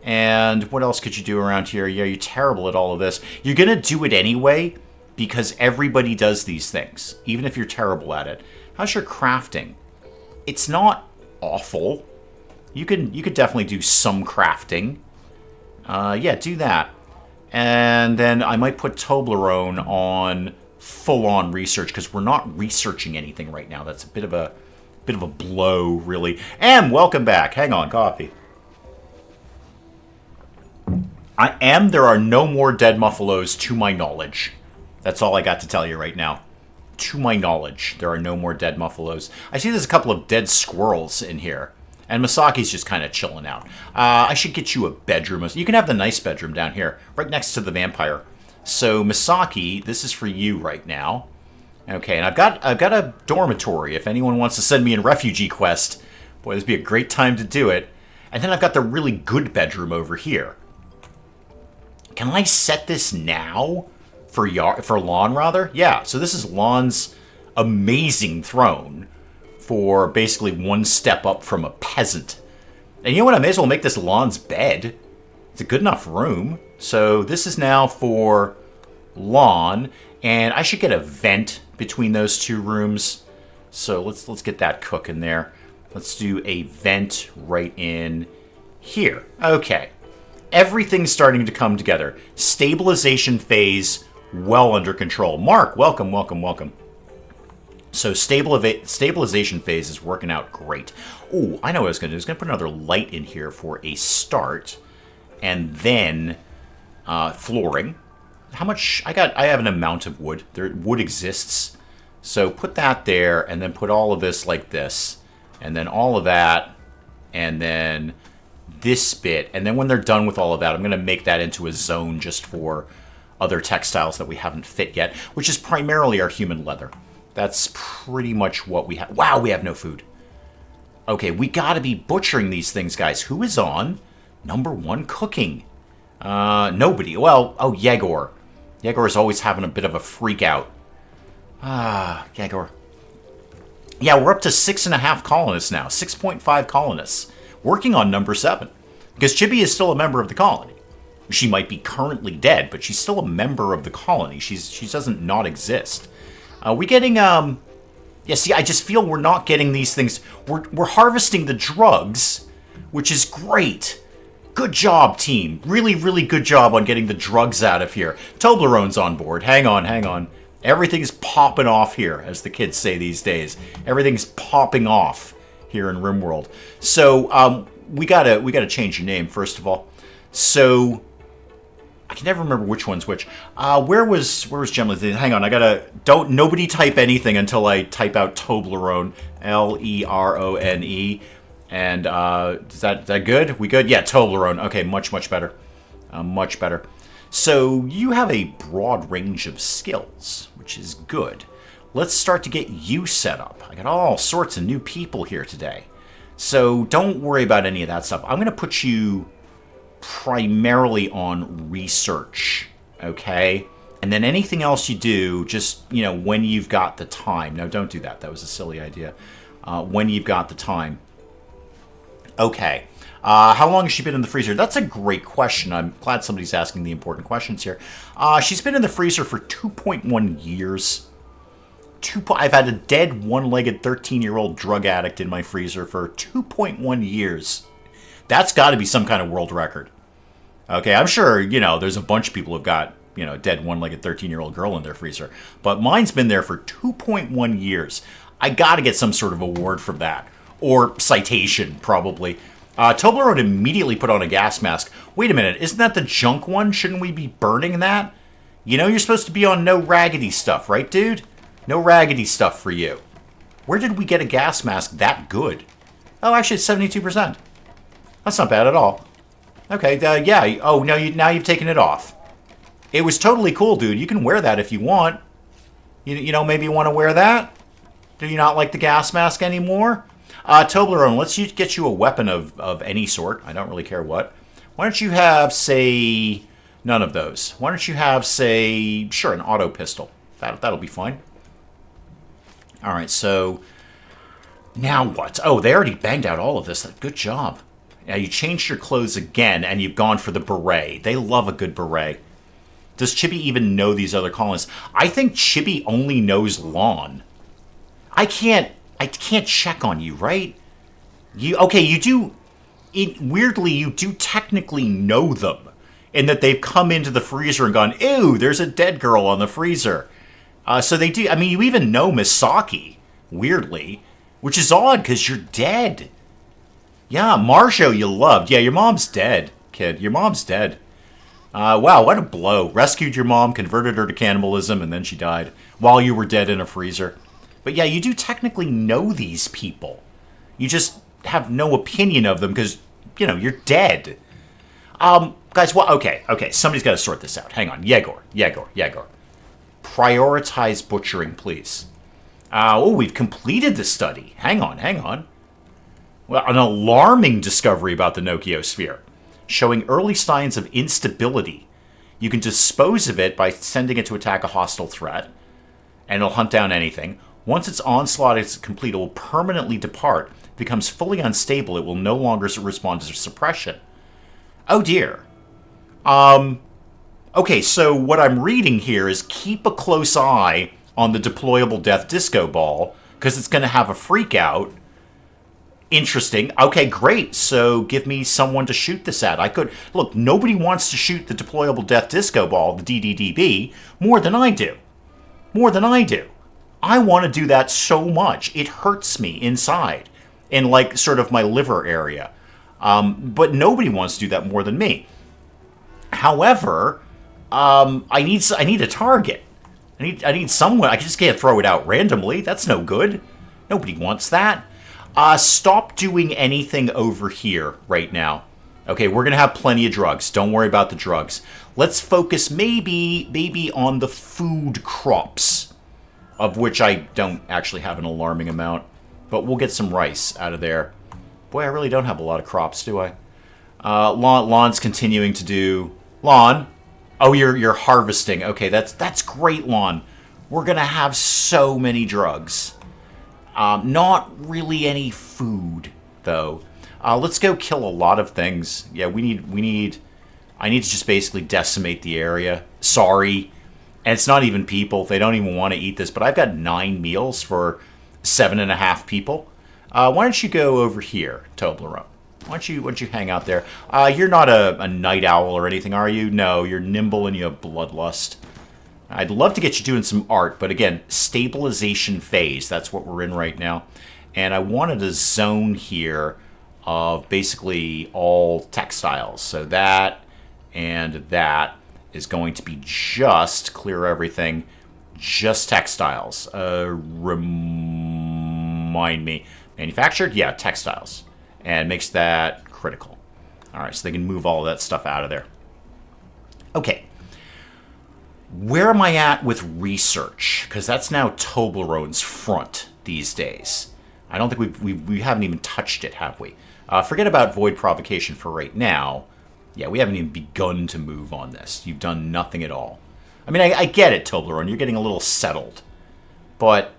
S1: And what else could you do around here? Yeah, you're terrible at all of this. You're going to do it anyway because everybody does these things, even if you're terrible at it. How's your crafting? It's not awful. You could definitely do some crafting. Yeah, do that. And then I might put Toblerone on full-on research because we're not researching anything right now. That's a bit of a blow, really. And welcome back. Hang on, coffee. There are no more dead muffalos to my knowledge. That's all I got to tell you right now. To my knowledge, there are no more dead muffalos. I see there's a couple of dead squirrels in here. And Masaki's just kind of chilling out. I should get you a bedroom. You can have the nice bedroom down here, right next to the vampire. So Misaki, this is for you right now. Okay, and I've got a dormitory if anyone wants to send me a refugee quest. Boy, this would be a great time to do it. And then I've got the really good bedroom over here. Can I set this now for Lon, rather? Yeah, so this is Lon's amazing throne for basically one step up from a peasant. And you know what? I may as well make this Lon's bed. It's a good enough room. So this is now for Lon, and I should get a vent between those two rooms. So let's get that cooking there. Let's do a vent right in here. Okay. Everything's starting to come together. Stabilization phase well under control. Mark, welcome, welcome, welcome. So stabilization phase is working out great. Oh, I know what I was going to do. I was going to put another light in here for a start. And then flooring. How much? I have an amount of wood. Wood exists. So put that there and then put all of this like this. And then all of that. And then this bit. And then when they're done with all of that, I'm going to make that into a zone just for other textiles that we haven't fit yet, which is primarily our human leather. That's pretty much what we have. Wow, we have no food. Okay, we got to be butchering these things, guys. Who is on number 1 cooking? Nobody. Well, oh, Yegor. Yegor is always having a bit of a freak out. Yegor. Yeah, we're up to 6.5 colonists now. 6.5 colonists. Working on number 7. Because Chibi is still a member of the colony. She might be currently dead, but she's still a member of the colony. She doesn't not exist. We getting, yeah, see, I just feel we're not getting these things. We're harvesting the drugs, which is great. Good job, team. Really, really good job on getting the drugs out of here. Toblerone's on board. Hang on, hang on. Everything's popping off here, as the kids say these days. Everything's popping off here in RimWorld. So, we gotta change your name, first of all. So, I can never remember which one's which. Where was Gemma? Hang on, nobody type anything until I type out Toblerone, Lerone. And is that good? We good? Yeah, Toblerone. Okay, much better. Much better. So you have a broad range of skills, which is good. Let's start to get you set up. I got all sorts of new people here today. So don't worry about any of that stuff. I'm going to put you primarily on research, okay? And then anything else you do, just, when you've got the time. No, don't do that. That was a silly idea. When you've got the time. Okay. How long has she been in the freezer? That's a great question. I'm glad somebody's asking the important questions here. She's been in the freezer for 2.1 years. I've had a dead, one-legged 13-year-old drug addict in my freezer for 2.1 years. That's got to be some kind of world record. Okay, I'm sure, there's a bunch of people who've got, a dead, one-legged 13-year-old girl in their freezer. But mine's been there for 2.1 years. I got to get some sort of award for that. Or citation, probably. Toblerone immediately put on a gas mask. Wait a minute, isn't that the junk one? Shouldn't we be burning that? You're supposed to be on no raggedy stuff, right, dude? No raggedy stuff for you. Where did we get a gas mask that good? Oh, actually, it's 72%. That's not bad at all. Okay, yeah. Oh, no, now you've taken it off. It was totally cool, dude. You can wear that if you want. You know, maybe you want to wear that? Do you not like the gas mask anymore? Toblerone, let's get you a weapon of any sort. I don't really care what. Why don't you have, say, none of those? Why don't you have, say, sure, an auto pistol. That'll be fine. All right, so now what? Oh, they already banged out all of this. Good job. Now you changed your clothes again, and you've gone for the beret. They love a good beret. Does Chibi even know these other colonists? I think Chibi only knows Lon. I can't check on you, right? You do. Weirdly, you do technically know them, in that they've come into the freezer and gone, ew, there's a dead girl on the freezer. So they do. I mean, you even know Misaki, weirdly, which is odd because you're dead. Yeah, Marjo you loved. Yeah, your mom's dead, kid. Your mom's dead. Wow, what a blow. Rescued your mom, converted her to cannibalism, and then she died while you were dead in a freezer. But yeah, you do technically know these people. You just have no opinion of them because, you know, you're dead. Guys, well, okay, somebody's got to sort this out. Hang on. Yegor. Prioritize butchering, please. We've completed the study. Hang on. Well, an alarming discovery about the Nokia showing early signs of instability. You can dispose of it by sending it to attack a hostile threat, and it'll hunt down anything. Once its onslaught is complete, it will permanently depart. If it becomes fully unstable, it will no longer respond to suppression. Oh dear. Okay, so what I'm reading here is keep a close eye on the deployable death disco ball, because it's going to have a freak out. Interesting. Okay, great. So give me someone to shoot this at. Look, nobody wants to shoot the deployable death disco ball, the DDDB, more than I do. I want to do that so much. It hurts me inside, in like sort of my liver area. But nobody wants to do that more than me. However, I need a target. I need someone. I just can't throw it out randomly. That's no good. Nobody wants that. Stop doing anything over here right now. Okay, we're going to have plenty of drugs. Don't worry about the drugs. Let's focus maybe on the food crops, of which I don't actually have an alarming amount. But we'll get some rice out of there. Boy, I really don't have a lot of crops, do I? Lon's continuing to do... Lon? Oh, you're harvesting. Okay, that's great, Lon. We're going to have so many drugs. Not really any food, though. Let's go kill a lot of things. Yeah, I need to just basically decimate the area. Sorry. And it's not even people. They don't even want to eat this. But I've got 9 meals for 7.5 people. Why don't you go over here, Toblerone? Why don't you hang out there? You're not a night owl or anything, are you? No, you're nimble and you have bloodlust. I'd love to get you doing some art, but again, stabilization phase. That's what we're in right now. And I wanted a zone here of basically all textiles. So that and that is going to be just, clear everything, just textiles. Remind me. Manufactured? Yeah, textiles. And makes that critical. All right, so they can move all of that stuff out of there. Okay. Where am I at with research? Because that's now Toblerone's front these days. I don't think we haven't even touched it, have we? Forget about Void Provocation for right now. Yeah, we haven't even begun to move on this. You've done nothing at all. I mean, I get it, Toblerone. You're getting a little settled. But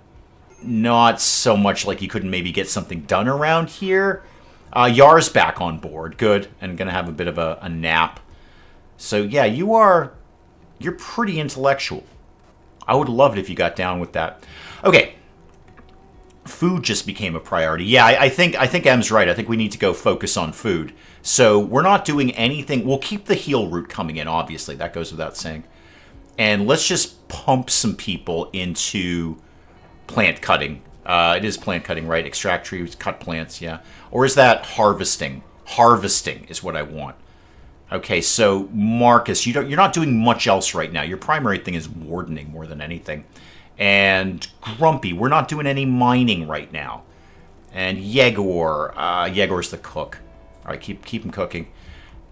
S1: not so much like you couldn't maybe get something done around here. Yar's back on board. Good. And going to have a bit of a nap. So, yeah, you're pretty intellectual. I would love it if you got down with that. Okay. Food just became a priority. Yeah, I think M's right. I think we need to go focus on food. So we're not doing anything. We'll keep the heal route coming in, obviously. That goes without saying. And let's just pump some people into plant cutting. It is plant cutting, right? Extract trees, cut plants, yeah. Or is that harvesting? Harvesting is what I want. Okay, so Marcus, you're not doing much else right now. Your primary thing is wardening more than anything. And Grumpy, we're not doing any mining right now. And Yegor, Yegor's the cook. All right, keep him cooking.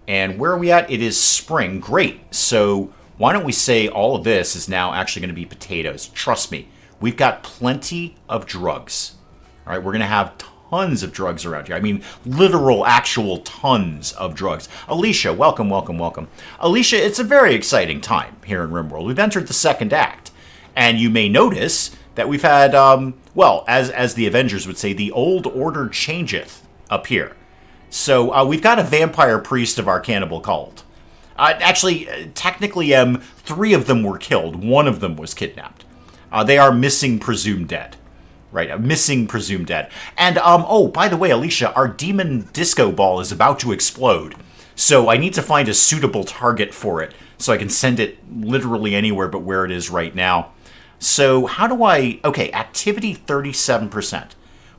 S1: And where are we at? It is spring. Great. So why don't we say all of this is now actually going to be potatoes? Trust me, we've got plenty of drugs. All right, we're going to have tons of drugs around here. I mean, literal, actual tons of drugs. Alicia, welcome, welcome, welcome. Alicia, it's a very exciting time here in RimWorld. We've entered the second act. And you may notice that we've had, well, as the Avengers would say, the old order changeth up here. So we've got a vampire priest of our cannibal cult. Actually, technically, 3 of them were killed. 1 of them was kidnapped. They are missing, presumed dead. Right, missing, presumed dead. And, oh, by the way, Alicia, our demon disco ball is about to explode. So I need to find a suitable target for it so I can send it literally anywhere but where it is right now. So how do I... Okay, activity 37%.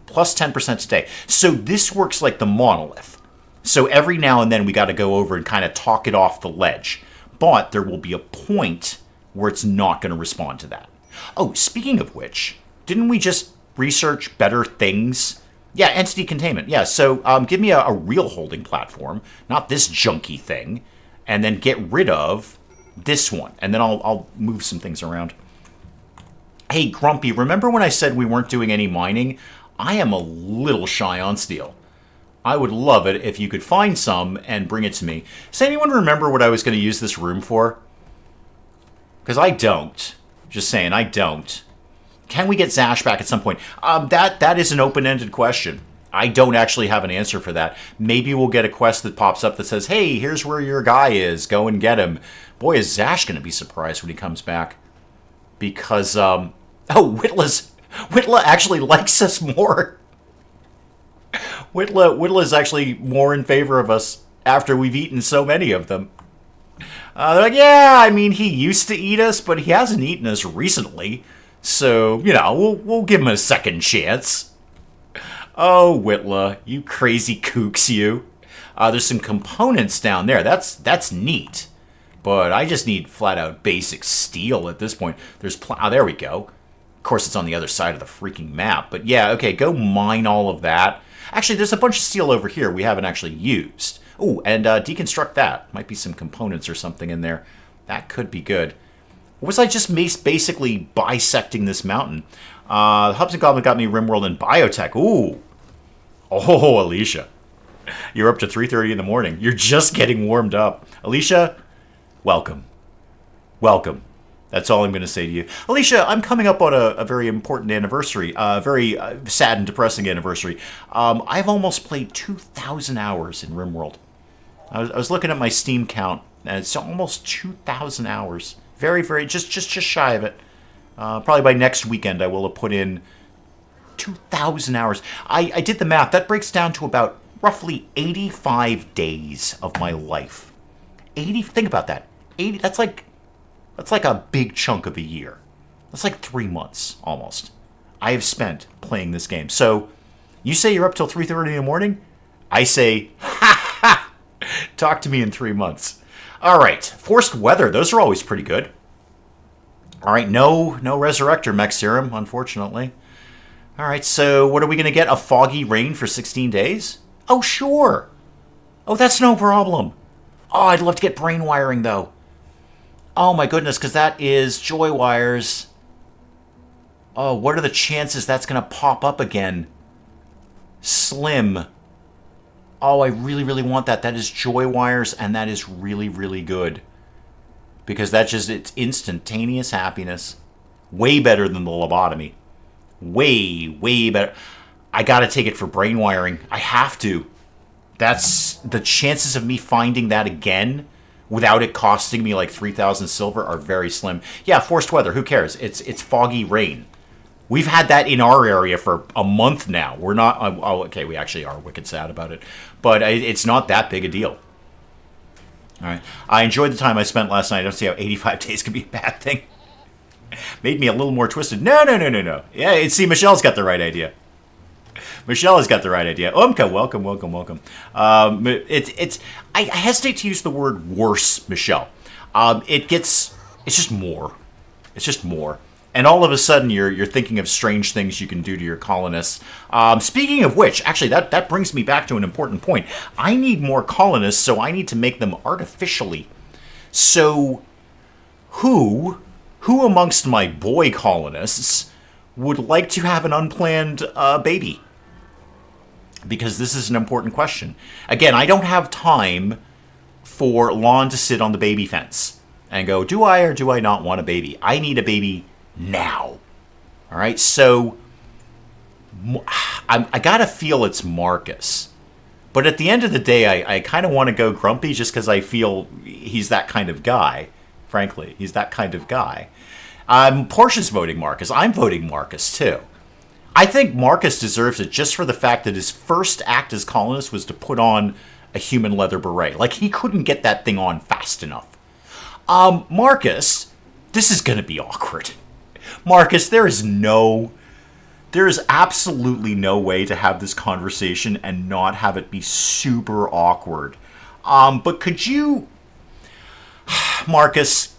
S1: Plus 10% today. So this works like the monolith. So every now and then we got to go over and kind of talk it off the ledge. But there will be a point where it's not going to respond to that. Oh, speaking of which, didn't we just research better things? Yeah, entity containment. Yeah, so give me a real holding platform, not this junky thing, and then get rid of this one. And then I'll move some things around. Hey, Grumpy, remember when I said we weren't doing any mining? I am a little shy on steel. I would love it if you could find some and bring it to me. Does anyone remember what I was going to use this room for? Because I don't. Just saying, I don't. Can we get Zash back at some point? That is an open-ended question. I don't actually have an answer for that. Maybe we'll get a quest that pops up that says, hey, here's where your guy is. Go and get him. Boy, is Zash going to be surprised when he comes back. Because, oh, Whitla actually likes us more. Whitla is actually more in favor of us after we've eaten so many of them. They're like, yeah, I mean, he used to eat us, but he hasn't eaten us recently. So, you know, we'll give him a second chance. Oh, Whitla, you crazy kooks, you. There's some components down there. That's neat. But I just need flat-out basic steel at this point. There's oh, there we go. Of course, it's on the other side of the freaking map. But yeah, okay, go mine all of that. Actually, there's a bunch of steel over here we haven't actually used. Oh, and deconstruct that. Might be some components or something in there. That could be good. Or was I just basically bisecting this mountain? Hubs and Goblin got me RimWorld and Biotech. Ooh. Oh, Alicia. You're up to 3:30 in the morning. You're just getting warmed up. Alicia, welcome. Welcome. That's all I'm going to say to you. Alicia, I'm coming up on a very important anniversary. A very sad and depressing anniversary. I've almost played 2,000 hours in RimWorld. I was looking at my Steam count, and it's almost 2,000 hours. Very, very, just shy of it. Probably by next weekend, I will have put in 2,000 hours. I did the math. That breaks down to about roughly 85 days of my life. 80. Think about that. 80. That's like a big chunk of a year. That's like 3 months almost. I have spent playing this game. So, you say you're up till 3:30 in the morning? I say, ha ha! Talk to me in 3 months. All right, forced weather. Those are always pretty good. All right, no Resurrector mech serum, unfortunately. All right, so what are we going to get? A foggy rain for 16 days? Oh, sure. Oh, that's no problem. Oh, I'd love to get brain wiring, though. Oh, my goodness, because that is joy wires. Oh, what are the chances that's going to pop up again? Slim. Oh, I really, really want that. That is joy wires, and that is really, really good. Because it's instantaneous happiness. Way better than the lobotomy. Way, way better. I gotta take it for brain wiring. I have to. That's the chances of me finding that again without it costing me like 3,000 silver are very slim. Yeah, forced weather. Who cares? It's foggy rain. We've had that in our area for a month now. We're not... Oh, okay, we actually are wicked sad about it. But it's not that big a deal. All right. I enjoyed the time I spent last night. I don't see how 85 days could be a bad thing. Made me a little more twisted. No. Yeah, see, Michelle's got the right idea. Michelle has got the right idea. Umka, welcome. I hesitate to use the word worse, Michelle. It's just more. It's just more. and all of a sudden you're thinking of strange things you can do to your colonists. Speaking of which, actually, that brings me back to an important point. I need more colonists, so I need to make them artificially. So, who amongst my boy colonists would like to have an unplanned baby? Because this is an important question. Again, I don't have time for Lon to sit on the baby fence and go, do I or do I not want a baby? I need a baby now. All right, so I gotta feel it's Marcus. But at the end of the day, I kind of want to go Grumpy just because I feel he's that kind of guy. Frankly, he's that kind of guy. Portia's voting Marcus. I'm voting Marcus, too. I think Marcus deserves it just for the fact that his first act as colonist was to put on a human leather beret. Like, he couldn't get that thing on fast enough. Marcus, this is going to be awkward. Marcus, there is absolutely no way to have this conversation and not have it be super awkward. But could you, Marcus,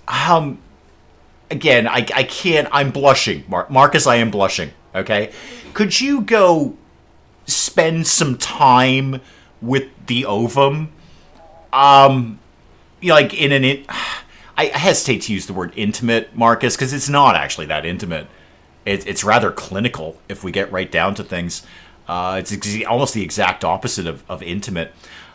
S1: again, I can't, I'm blushing. Marcus, I am blushing, okay? Could you go spend some time with the ovum? Like in an, I hesitate to use the word intimate, Marcus, because it's not actually that intimate. It's rather clinical if we get right down to things. It's almost the exact opposite of intimate.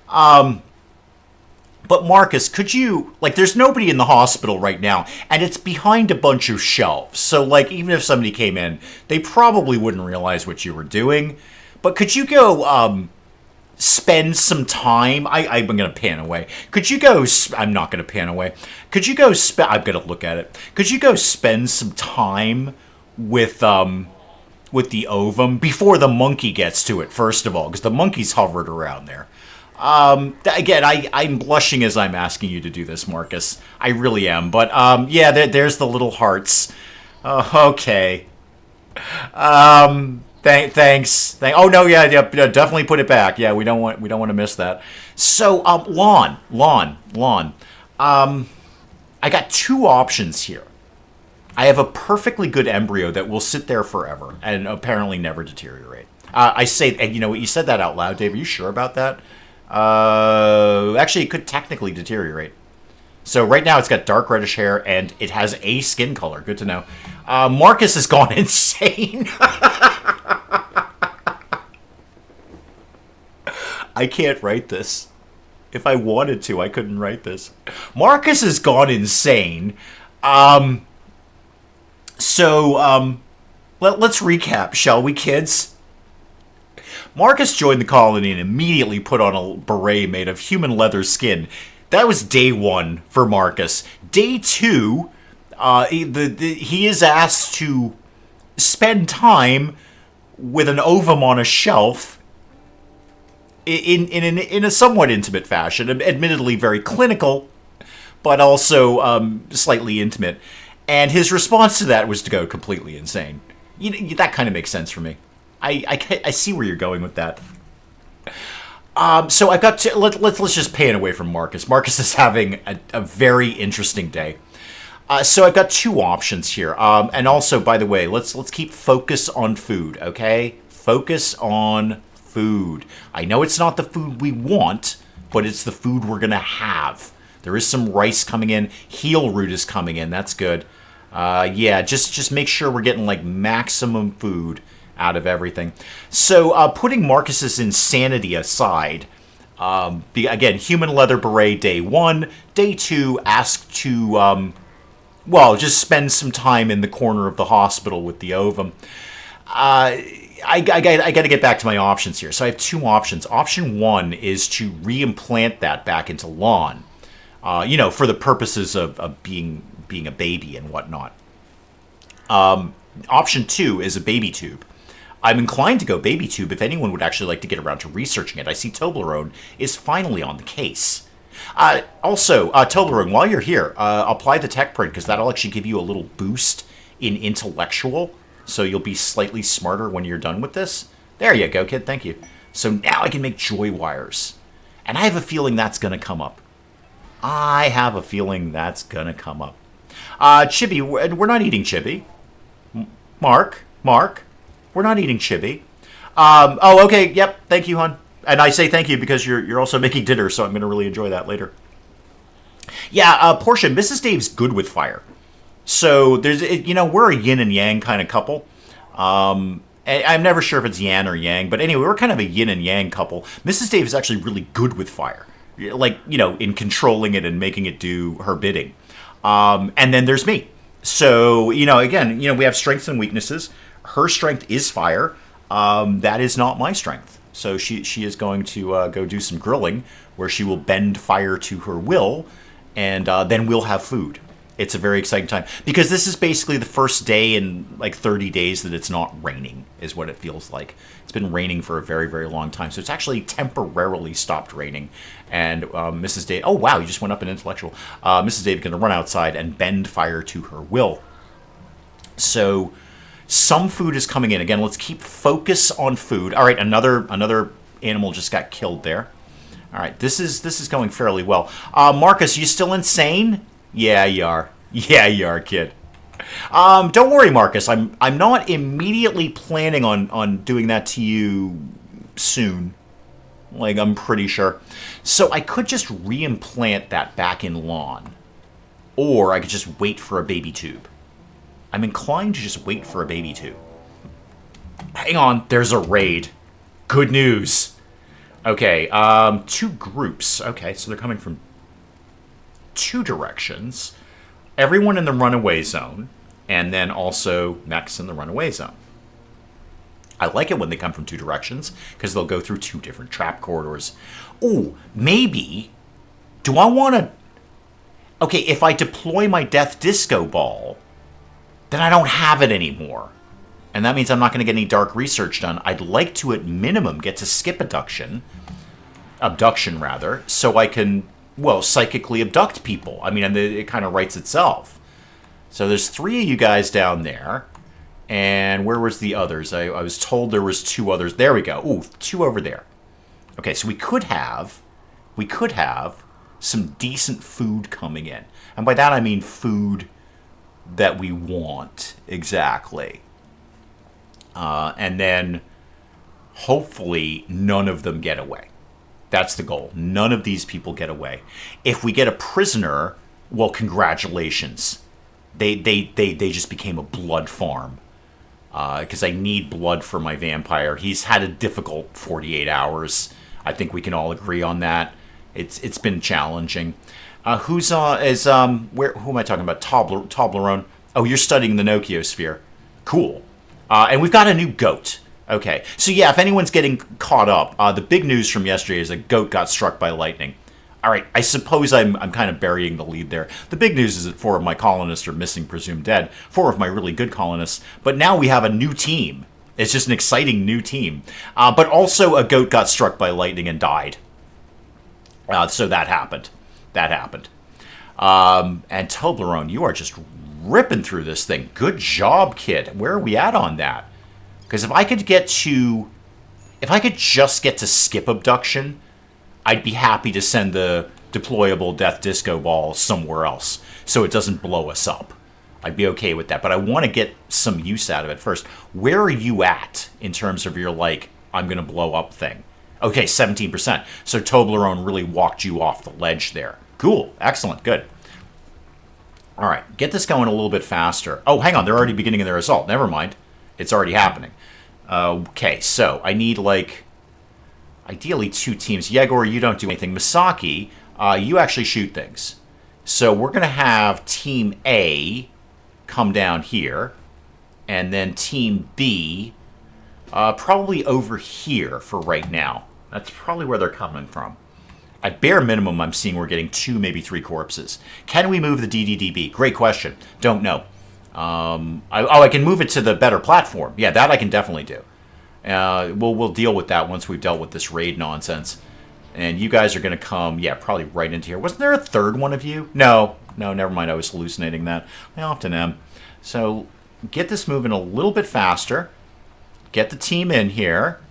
S1: But Marcus, could you, like, there's nobody in the hospital right now, and it's behind a bunch of shelves. So, like, even if somebody came in, they probably wouldn't realize what you were doing. But could you go, spend some time? I'm going to pan away. Could you go, I'm not going to pan away. Could you go, I'm going to look at it. Could you go spend some time with the ovum before the monkey gets to it, first of all, because the monkey's hovered around there. Again, I'm blushing as I'm asking you to do this, Marcus. I really am. But, yeah, there's the little hearts. Okay. Thanks. Oh, no, yeah, definitely put it back. Yeah, we don't want to miss that. So, Lon. I got two options here. I have a perfectly good embryo that will sit there forever and apparently never deteriorate. I say, and you know what, you said that out loud, Dave. Are you sure about that? Actually, it could technically deteriorate. So right now it's got dark reddish hair and it has a skin color. Good to know. Marcus has gone insane. I can't write this. If I wanted to, I couldn't write this. Marcus has gone insane. So let's recap, shall we, kids? Marcus joined the colony and immediately put on a beret made of human leather skin. That was day one for Marcus. Day two, he is asked to spend time with an ovum on a shelf in a somewhat intimate fashion, admittedly very clinical, but also slightly intimate. And his response to that was to go completely insane. That kind of makes sense for me. I see where you're going with that. So I've got to, let's just pan away from Marcus. Marcus is having a very interesting day. So I've got two options here. And also, by the way, let's keep focus on food, okay? Focus on food. I know it's not the food we want, but it's the food we're gonna have. There is some rice coming in. Heel root is coming in. That's good. Yeah, just make sure we're getting like maximum food out of everything. So putting Marcus's insanity aside, again, human leather beret day one. Day two, asked to, well, just spend some time in the corner of the hospital with the ovum. I got to get back to my options here. So I have two options. Option one is to reimplant that back into Lon, for the purposes of being a baby and whatnot. Option two is a baby tube. I'm inclined to go baby tube if anyone would actually like to get around to researching it. I see Toblerone is finally on the case. Also, Toblerone, while you're here, apply the tech print because that'll actually give you a little boost in intellectual, so you'll be slightly smarter when you're done with this. There you go, kid. Thank you. So now I can make joy wires. And I have a feeling that's going to come up.
S2: Chibi, we're not eating Chibi.
S1: Mark, we're not eating chibi. Oh, okay, yep, thank you, hon. And I say thank you because you're also making dinner, so I'm going to really enjoy that later. Yeah, Portia, Mrs. Dave's good with fire. So there's, we're a yin and yang kind of couple. I'm never sure if it's yin or yang, but anyway, we're kind of a yin and yang couple. Mrs. Dave is actually really good with fire, like, in controlling it and making it do her bidding. And then there's me. So, again, we have strengths and weaknesses. Her strength is fire. That is not my strength. So she is going to go do some grilling where she will bend fire to her will, and then we'll have food. It's a very exciting time because this is basically the first day in like 30 days that it's not raining, is what it feels like. It's been raining for a very, very long time. So it's actually temporarily stopped raining. And Mrs. Dave, oh wow, you just went up an intellectual. Mrs. Dave is going to run outside and bend fire to her will. So some food is coming in. Again, let's keep focus on food. All right, another animal just got killed there. All right, this is going fairly well. Marcus, you still insane? Yeah, you are. Yeah, you are, kid. Don't worry, Marcus. I'm not immediately planning on doing that to you soon. Like, I'm pretty sure. So I could just reimplant that back in lawn. Or I could just wait for a baby tube. I'm inclined to just wait for a baby tube. Hang on, there's a raid. Good news. Okay, 2 groups. Okay, so they're coming from 2 directions. Everyone in the runaway zone, and then also mechs in the runaway zone. I like it when they come from 2 directions, because they'll go through 2 different trap corridors. Ooh, maybe... Do I want to... Okay, if I deploy my death disco ball, then I don't have it anymore. And that means I'm not going to get any dark research done. I'd like to, at minimum, get to skip abduction, so I can... well, psychically abduct people. I mean, and it kind of writes itself. So there's 3 of you guys down there. And where was the others? I was told there was 2 others. There we go. Ooh, 2 over there. Okay, so we could have some decent food coming in. And by that I mean food that we want. Exactly. And then hopefully none of them get away. That's the goal. None of these people get away. If we get a prisoner, well, congratulations. They just became a blood farm. Because I need blood for my vampire. He's had a difficult 48 hours. I think we can all agree on that. It's been challenging. Who am I talking about? Toblerone. Oh, you're studying the Nokia Cool. And we've got a new goat. Okay, so yeah, if anyone's getting caught up, the big news from yesterday is a goat got struck by lightning. All right, I suppose I'm kind of burying the lead there. The big news is that 4 of my colonists are missing, presumed dead. 4 of my really good colonists. But now we have a new team. It's just an exciting new team. But also a goat got struck by lightning and died. So that happened. And Toblerone, you are just ripping through this thing. Good job, kid. Where are we at on that? Because if I could just get to skip abduction, I'd be happy to send the deployable death disco ball somewhere else so it doesn't blow us up. I'd be okay with that, but I want to get some use out of it first. Where are you at in terms of your, like, I'm going to blow up thing? Okay, 17%. So Toblerone really walked you off the ledge there. Cool. Excellent. Good. All right. Get this going a little bit faster. Oh, hang on. They're already beginning their assault. Never mind. It's already happening. Okay, so I need, like, ideally 2 teams. Yegor, you don't do anything. Misaki, you actually shoot things. So we're going to have Team A come down here, and then Team B probably over here for right now. That's probably where they're coming from. At bare minimum, I'm seeing we're getting 2, maybe 3 corpses. Can we move the DDDB? Great question. Don't know. I can move it to the better platform. Yeah, that I can definitely do. We'll deal with that once we've dealt with this raid nonsense. And you guys are going to come, yeah, probably right into here. Wasn't there a 3rd one of you? No, never mind. I was hallucinating that. I often am. So get this moving a little bit faster. Get the team in here.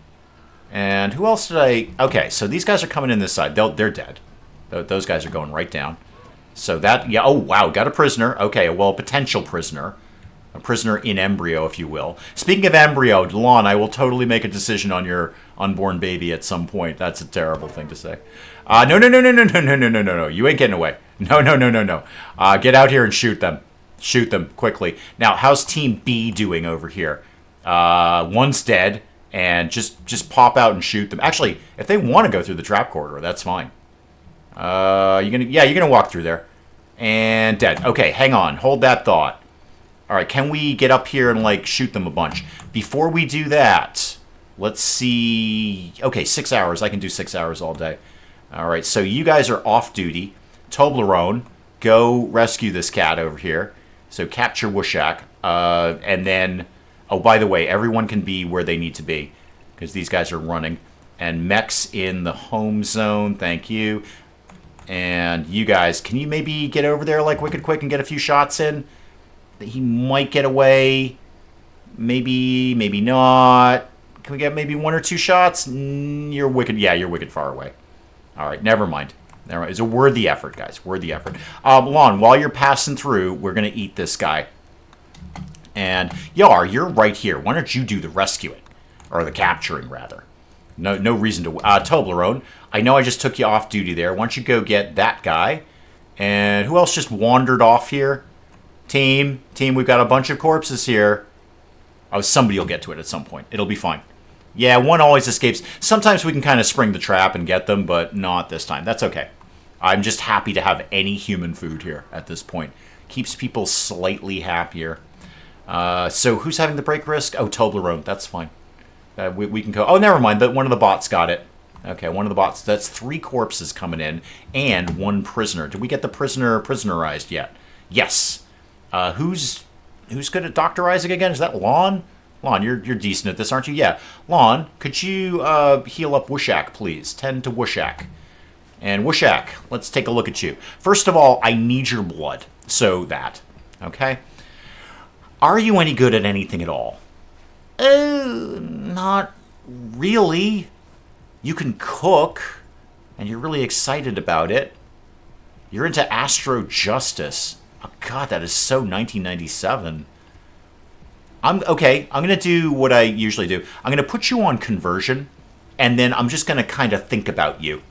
S1: And who else did I... Okay, so these guys are coming in this side. They're dead. Those guys are going right down. So that... Yeah, oh, wow, got a prisoner. Okay, well, a potential prisoner. A prisoner in embryo, if you will. Speaking of embryo, Lon, I will totally make a decision on your unborn baby at some point. That's a terrible thing to say. No, no, no, no, no, no, no, no, no, no, no. You ain't getting away. No, no, no, no, no. Get out here and shoot them. Shoot them quickly. Now, how's Team B doing over here? One's dead, and just pop out and shoot them. Actually, if they want to go through the trap corridor, that's fine. You're gonna walk through there. And dead. Okay, hang on. Hold that thought. All right, can we get up here and, like, shoot them a bunch? Before we do that, let's see. Okay, 6 hours. I can do 6 hours all day. All right, so you guys are off duty. Toblerone, go rescue this cat over here. So capture Wushak. And then, oh, by the way, everyone can be where they need to be because these guys are running. And mechs in the home zone. Thank you. And you guys, can you maybe get over there like wicked quick and get a few shots in? He might get away. Maybe, maybe not. Can we get maybe 1 or 2 shots? You're wicked. Yeah, you're wicked far away. All right, never mind. Never mind. It's a worthy effort, guys. Worthy effort. Lon, while you're passing through, we're going to eat this guy. And Yar, you're right here. Why don't you do the rescuing? Or the capturing, rather. No reason to... Toblerone, I know I just took you off duty there. Why don't you go get that guy? And who else just wandered off here? Team, we've got a bunch of corpses here. Oh, somebody will get to it at some point. It'll be fine. Yeah, one always escapes. Sometimes we can kind of spring the trap and get them, but not this time. That's okay. I'm just happy to have any human food here at this point. Keeps people slightly happier. So who's having the break risk? Oh, Toblerone. That's fine. We can go. Oh, never mind. One of the bots got it. Okay, one of the bots. That's 3 corpses coming in and 1 prisoner. Did we get the prisonerized yet? Yes. Who's good at doctorizing again? Is that Lon? Lon, you're decent at this, aren't you? Yeah. Lon, could you heal up Wushak, please? Tend to Wushak. And Wushak, let's take a look at you. First of all, I need your blood. So that. Okay? Are you any good at anything at all? Not really. You can cook, and you're really excited about it. You're into Astro Justice. Oh, God, that is so 1997. I'm going to do what I usually do. I'm going to put you on conversion, and then I'm just going to kind of think about you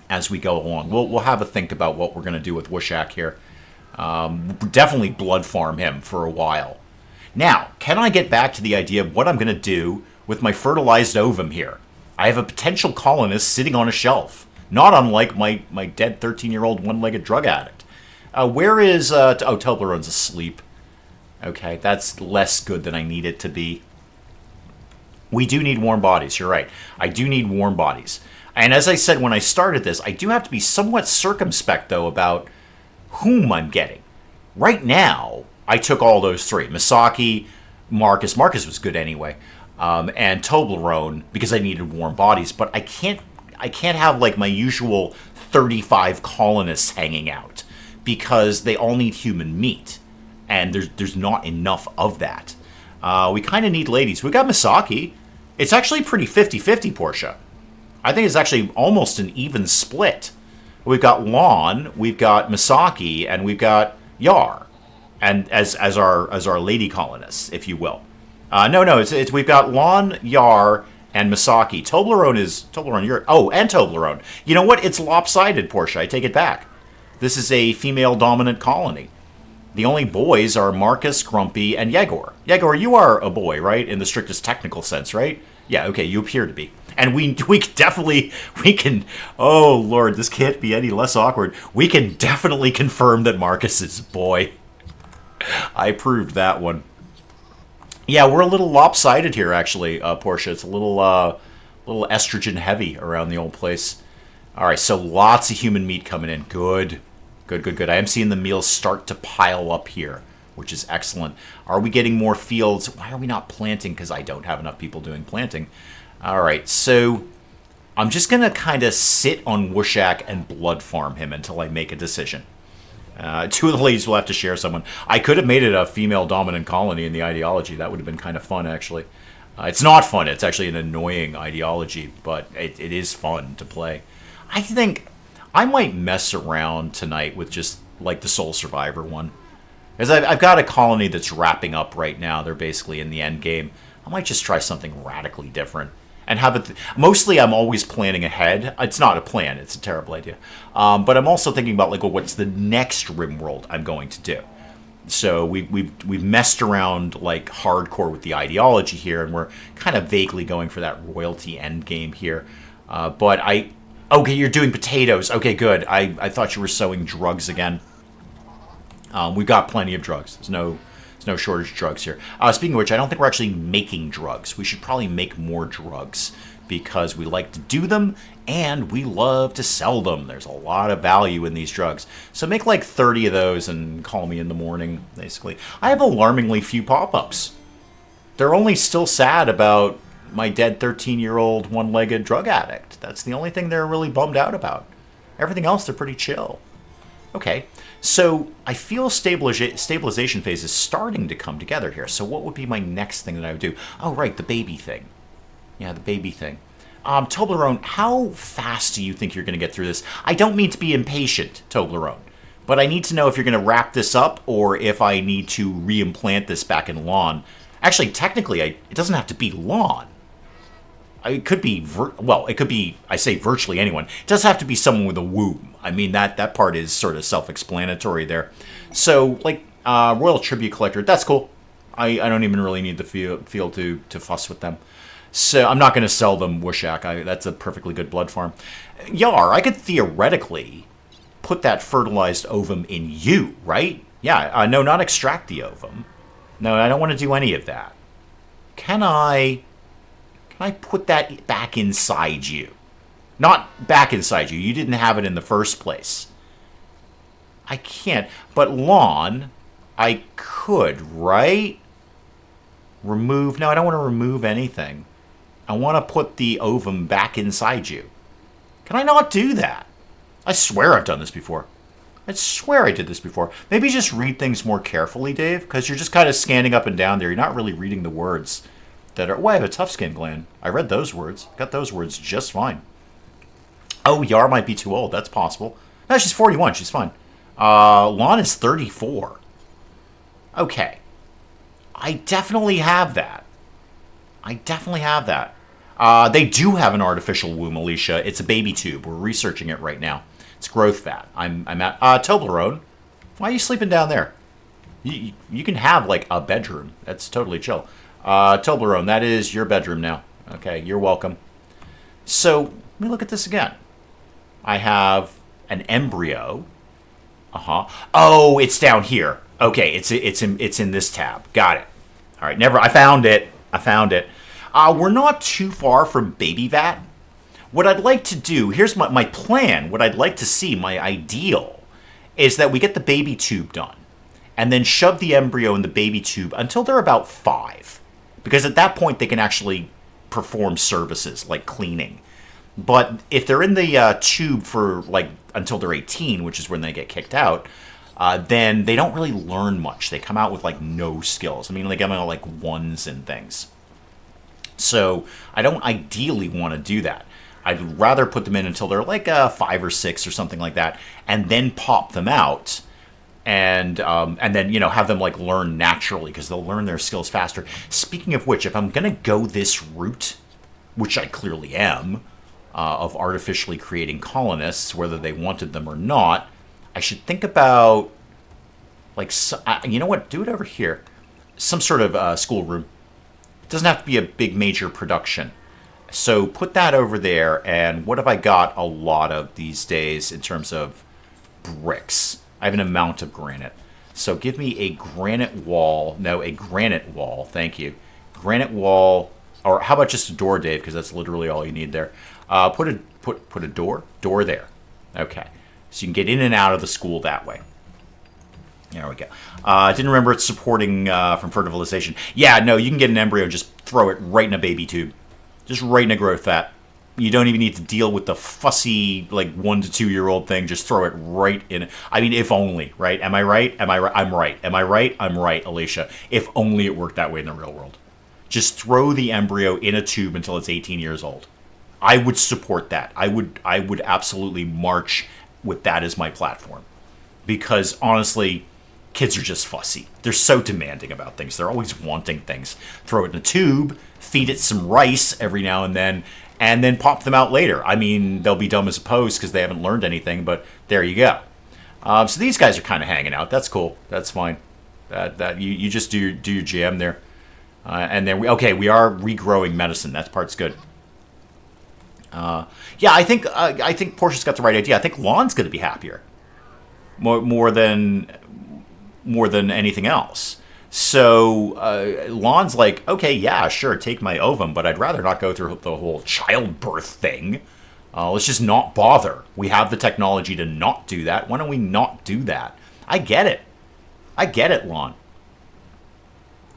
S1: as we go along. We'll have a think about what we're going to do with Wushak here. Definitely blood farm him for a while. Now, can I get back to the idea of what I'm going to do with my fertilized ovum here? I have a potential colonist sitting on a shelf, not unlike my dead 13-year-old one-legged drug addict. Where is... oh, Toblerone's asleep. Okay, that's less good than I need it to be. We do need warm bodies, you're right. I do need warm bodies. And as I said when I started this, I do have to be somewhat circumspect, though, about whom I'm getting. Right now, I took all those 3. Misaki, Marcus. Marcus was good anyway. And Toblerone, because I needed warm bodies. But I can't have, like, my usual 35 colonists hanging out, because they all need human meat. And there's not enough of that. We kind of need ladies. We got Misaki. It's actually pretty 50-50, Portia. I think it's actually almost an even split. We've got Lon, we've got Misaki, and we've got Yar, and as our lady colonists, if you will. No, it's we've got Lon, Yar, and Misaki. Toblerone. And Toblerone. You know what? It's lopsided, Portia. I take it back. This is a female-dominant colony. The only boys are Marcus, Grumpy, and Yegor. Yegor, you are a boy, right? In the strictest technical sense, right? Yeah, okay, you appear to be. And we can, oh Lord, this can't be any less awkward. We can definitely confirm that Marcus is a boy. I proved that one. Yeah, we're a little lopsided here, actually, Portia. It's a little estrogen heavy around the old place. All right, so lots of human meat coming in. Good. I am seeing the meals start to pile up here, which is excellent. Are we getting more fields? Why are we not planting? Because I don't have enough people doing planting. All right, so I'm just going to kind of sit on Wushak and blood farm him until I make a decision. 2 of the ladies will have to share someone. I could have made it a female-dominant colony in the ideology. That would have been kind of fun, actually. It's not fun. It's actually an annoying ideology, but it is fun to play. I think I might mess around tonight with just, like, the Soul Survivor one. Because I've got a colony that's wrapping up right now. They're basically in the end game. I might just try something radically different and have it. Mostly, I'm always planning ahead. It's not a plan; it's a terrible idea. But I'm also thinking about like, well, what's the next RimWorld I'm going to do? So we've messed around like hardcore with the ideology here, and we're kind of vaguely going for that royalty end game here. But okay, you're doing potatoes. Okay, good. I thought you were sowing drugs again. We've got plenty of drugs. There's no shortage of drugs here. Speaking of which, I don't think we're actually making drugs. We should probably make more drugs because we like to do them and we love to sell them. There's a lot of value in these drugs. So make like 30 of those and call me in the morning, basically. I have alarmingly few pop-ups. They're only still sad about my dead 13-year-old one-legged drug addict. That's the only thing they're really bummed out about. Everything else, they're pretty chill. Okay, so I feel stabilization phase is starting to come together here. So what would be my next thing that I would do? Oh, right, the baby thing. Yeah, the baby thing. Toblerone, how fast do you think you're going to get through this? I don't mean to be impatient, Toblerone, but I need to know if you're going to wrap this up or if I need to re-implant this back in lawn. Actually, technically, it doesn't have to be lawn. It could be, it could be, I say virtually anyone. It does have to be someone with a womb. I mean, that part is sort of self-explanatory there. So, like, Royal Tribute Collector, that's cool. I don't even really need the field to fuss with them. So, I'm not going to sell them Wushak. That's a perfectly good blood farm. Yar, I could theoretically put that fertilized ovum in you, right? Yeah, no, not extract the ovum. No, I don't want to do any of that. Can I put that back inside you? Not back inside you. You didn't have it in the first place. I can't. But lawn, I could, right? Remove. No, I don't want to remove anything. I want to put the ovum back inside you. Can I not do that? I swear I've done this before. I swear I did this before. Maybe just read things more carefully, Dave, because you're just kind of scanning up and down there. You're not really reading the words that are... Oh, I have a tough skin gland. I read those words. Got those words just fine. Oh, Yar might be too old. That's possible. No, she's 41. She's fine. Lon is 34. Okay. I definitely have that. They do have an artificial womb, Alicia. It's a baby tube. We're researching it right now. It's growth fat. I'm at... Toblerone, why are you sleeping down there? You can have, like, a bedroom. That's totally chill. Toblerone, that is your bedroom now. Okay, you're welcome. So, let me look at this again. I have an embryo. Oh, it's down here. Okay, it's in this tab. Got it. All right, I found it. We're not too far from baby vat. What I'd like to do, here's my plan. What I'd like to see, my ideal, is that we get the baby tube done and then shove the embryo in the baby tube until they're about 5. Because at that point, they can actually perform services like cleaning. But if they're in the tube for like until they're 18, which is when they get kicked out, then they don't really learn much. They come out with like no skills. I mean, they come out like 1s and things. So I don't ideally want to do that. I'd rather put them in until they're like 5 or 6 or something like that, and then pop them out. And then, have them, like, learn naturally, because they'll learn their skills faster. Speaking of which, if I'm going to go this route, which I clearly am, of artificially creating colonists, whether they wanted them or not, I should think about, like, you know what? Do it over here. Some sort of schoolroom. It doesn't have to be a big major production. So put that over there, and what have I got a lot of these days in terms of bricks? I have an amount of granite. So give me a granite wall. No, a granite wall. Thank you. Granite wall. Or how about just a door, Dave? Because that's literally all you need there. Put a door there. Okay. So you can get in and out of the school that way. There we go. I didn't remember it's supporting from fertilization. Yeah, no, you can get an embryo and just throw it right in a baby tube. Just right in a growth vat. You don't even need to deal with the fussy, like, 1 to 2 year old thing. Just throw it right in. I mean, if only, right? Am I right? I'm right. Am I right? I'm right, Alicia. If only it worked that way in the real world. Just throw the embryo in a tube until it's 18 years old. I would support that. I would absolutely march with that as my platform. Because, honestly, Kids are just fussy. They're so demanding about things. They're always wanting things. Throw it in a tube, feed it some rice every now and then pop them out later. I mean, they'll be dumb as a post because they haven't learned anything, but there you go. So these guys are kind of hanging out. That's cool. That's fine. That you just do your GM there. And then we are regrowing medicine. That part's good. Yeah, I think Portia's got the right idea. I think Lon's going to be happier, more than anything else. So Lon's like, okay, yeah, sure, take my ovum, but I'd rather not go through the whole childbirth thing. Let's just not bother. We have the technology to not do that. Why don't we not do that? I get it, Lon.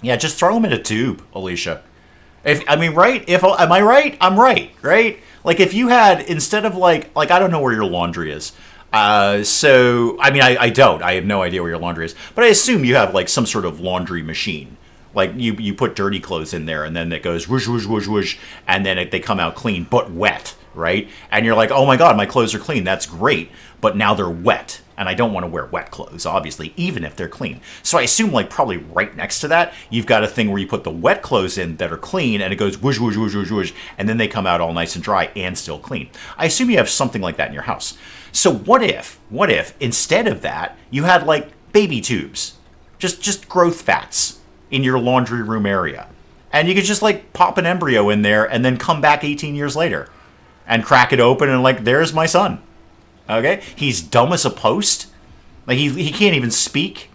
S1: Yeah, just throw him in a tube, Alicia. Am I right? I'm right? Like if you had, instead of like I don't know where your laundry is. So I mean I don't. I have no idea where your laundry is. But I assume you have like some sort of laundry machine. Like you put dirty clothes in there and then it goes whoosh whoosh whoosh whoosh and then they come out clean but wet, right? And you're like, "Oh my god, my clothes are clean. That's great." But now they're wet. And I don't want to wear wet clothes, obviously, even if they're clean. So I assume, like, probably right next to that, you've got a thing where you put the wet clothes in that are clean, and it goes whoosh, whoosh, whoosh, whoosh, whoosh, and then they come out all nice and dry and still clean. I assume you have something like that in your house. So what if, instead of that, you had, like, baby tubes, just growth fats in your laundry room area, and you could just, like, pop an embryo in there and then come back 18 years later and crack it open and, like, there's my son. Okay, he's dumb as a post. Like he can't even speak.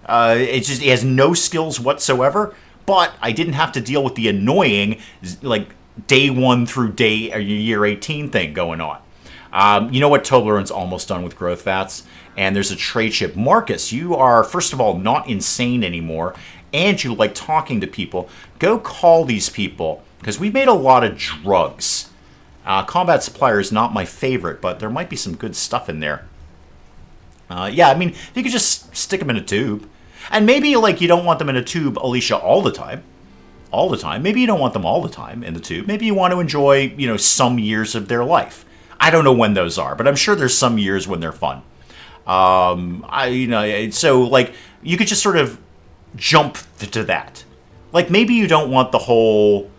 S1: It's just he has no skills whatsoever. But I didn't have to deal with the annoying like day 1 through year 18 thing going on. You know what? Toblerone's almost done with growth fats, and there's a trade ship. Marcus, you are first of all not insane anymore, and you like talking to people. Go call these people because we've made a lot of drugs. Combat supplier is not my favorite, but there might be some good stuff in there. Yeah, I mean, if you could just stick them in a tube. And maybe, like, you don't want them in a tube, Alicia, all the time. All the time. Maybe you don't want them all the time in the tube. Maybe you want to enjoy, some years of their life. I don't know when those are, but I'm sure there's some years when they're fun. So, like, you could just sort of jump to that. Like, maybe you don't want the whole...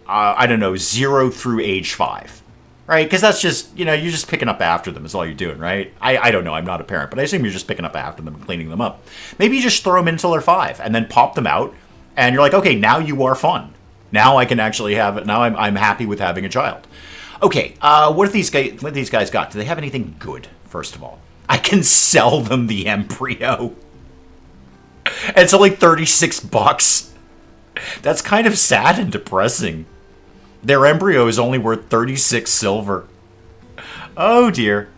S1: 0 through age 5, right? Because that's just, you're just picking up after them is all you're doing, right? I don't know. I'm not a parent, but I assume you're just picking up after them and cleaning them up. Maybe you just throw them in until they're 5 and then pop them out and you're like, okay, now you are fun. Now I can actually have it. Now I'm happy with having a child. Okay, what have these guys got? Do they have anything good, first of all? I can sell them the embryo. It's only $36. That's kind of sad and depressing. Their embryo is only worth 36 silver. Oh, dear.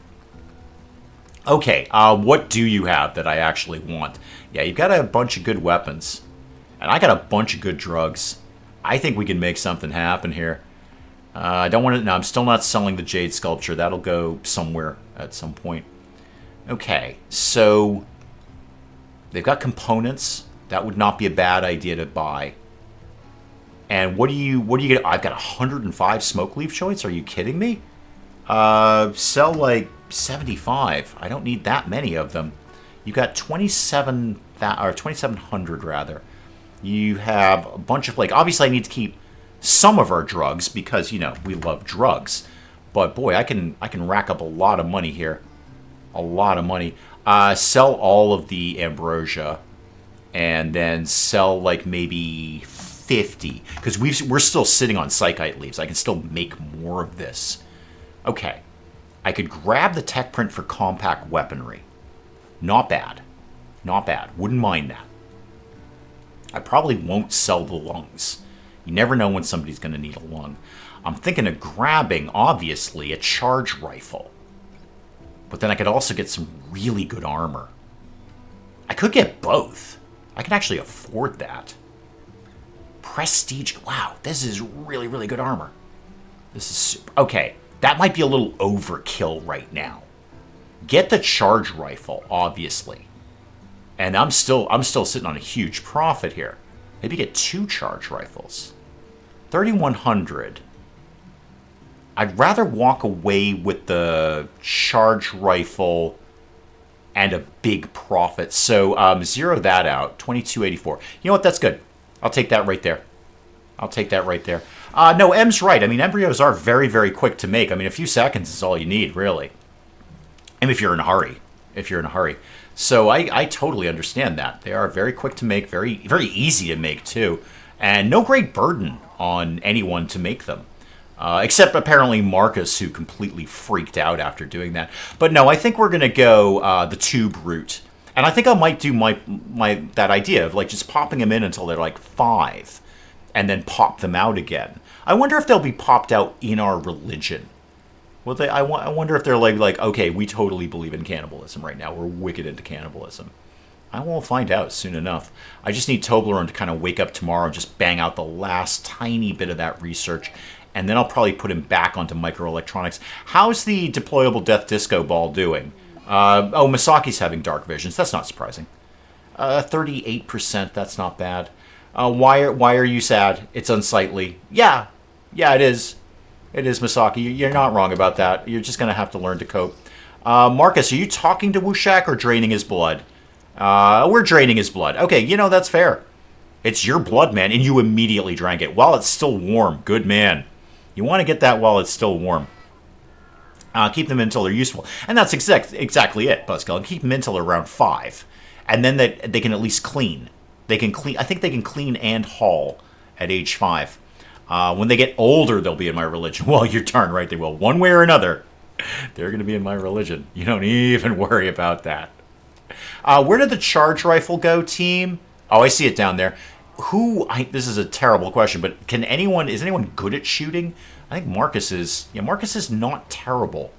S1: Okay, what do you have that I actually want? Yeah, you've got a bunch of good weapons. And I got a bunch of good drugs. I think we can make something happen here. I don't want to... No, I'm still not selling the jade sculpture. That'll go somewhere at some point. Okay, so... They've got components. That would not be a bad idea to buy. And what do you get? I've got 105 smoke leaf joints. Are you kidding me? Sell like 75. I don't need that many of them. You got 2,700 rather. You have a bunch of like. Obviously, I need to keep some of our drugs because we love drugs. But boy, I can rack up a lot of money here. A lot of money. Sell all of the ambrosia, and then sell like maybe 50, because we're still sitting on psychite leaves. I can still make more of this. Okay. I could grab the tech print for compact weaponry. Not bad. Not bad. Wouldn't mind that. I probably won't sell the lungs. You never know when somebody's going to need a lung. I'm thinking of grabbing, obviously, a charge rifle. But then I could also get some really good armor. I could get both. I can actually afford that. Prestige. Wow, this is really, really good armor. This is super. Okay, that might be a little overkill right now. Get the charge rifle, obviously. And I'm still sitting on a huge profit here. Maybe get 2 charge rifles. 3,100. I'd rather walk away with the charge rifle and a big profit. So zero that out. 2284. You know what? That's good. I'll take that right there. I'll take that right there. No, M's right. I mean, embryos are very, very quick to make. I mean, a few seconds is all you need, really. And if you're in a hurry. If you're in a hurry. So I totally understand that. They are very quick to make, very, very easy to make, too. And no great burden on anyone to make them. Except apparently Marcus, who completely freaked out after doing that. But no, I think we're going to go the tube route. And I think I might do that idea of like just popping them in until they're like 5. And then pop them out again. I wonder if they'll be popped out in our religion. Well, I wonder if they're like, okay, we totally believe in cannibalism right now. We're wicked into cannibalism. I will find out soon enough. I just need Toblerone to kind of wake up tomorrow and just bang out the last tiny bit of that research. And then I'll probably put him back onto microelectronics. How's the deployable death disco ball doing? Masaki's having dark visions. That's not surprising. 38%, that's not bad. Why are you sad? It's unsightly. Yeah, it is. It is, Masaki. You're not wrong about that. You're just going to have to learn to cope. Marcus, are you talking to Wushak or draining his blood? We're draining his blood. Okay, that's fair. It's your blood, man, and you immediately drank it while it's still warm. Good man. You want to get that while it's still warm. Keep them until they're useful. And that's exactly it, Buzzkill. Keep them until they're around 5. And then they can at least clean. They can clean. I think they can clean and haul at age 5. When they get older, they'll be in my religion. Well, you're darn right they will. One way or another, they're going to be in my religion. You don't even worry about that. Where did the charge rifle go, team? Oh, I see it down there. This is a terrible question, but is anyone good at shooting? I think Marcus is. Yeah, Marcus is not terrible.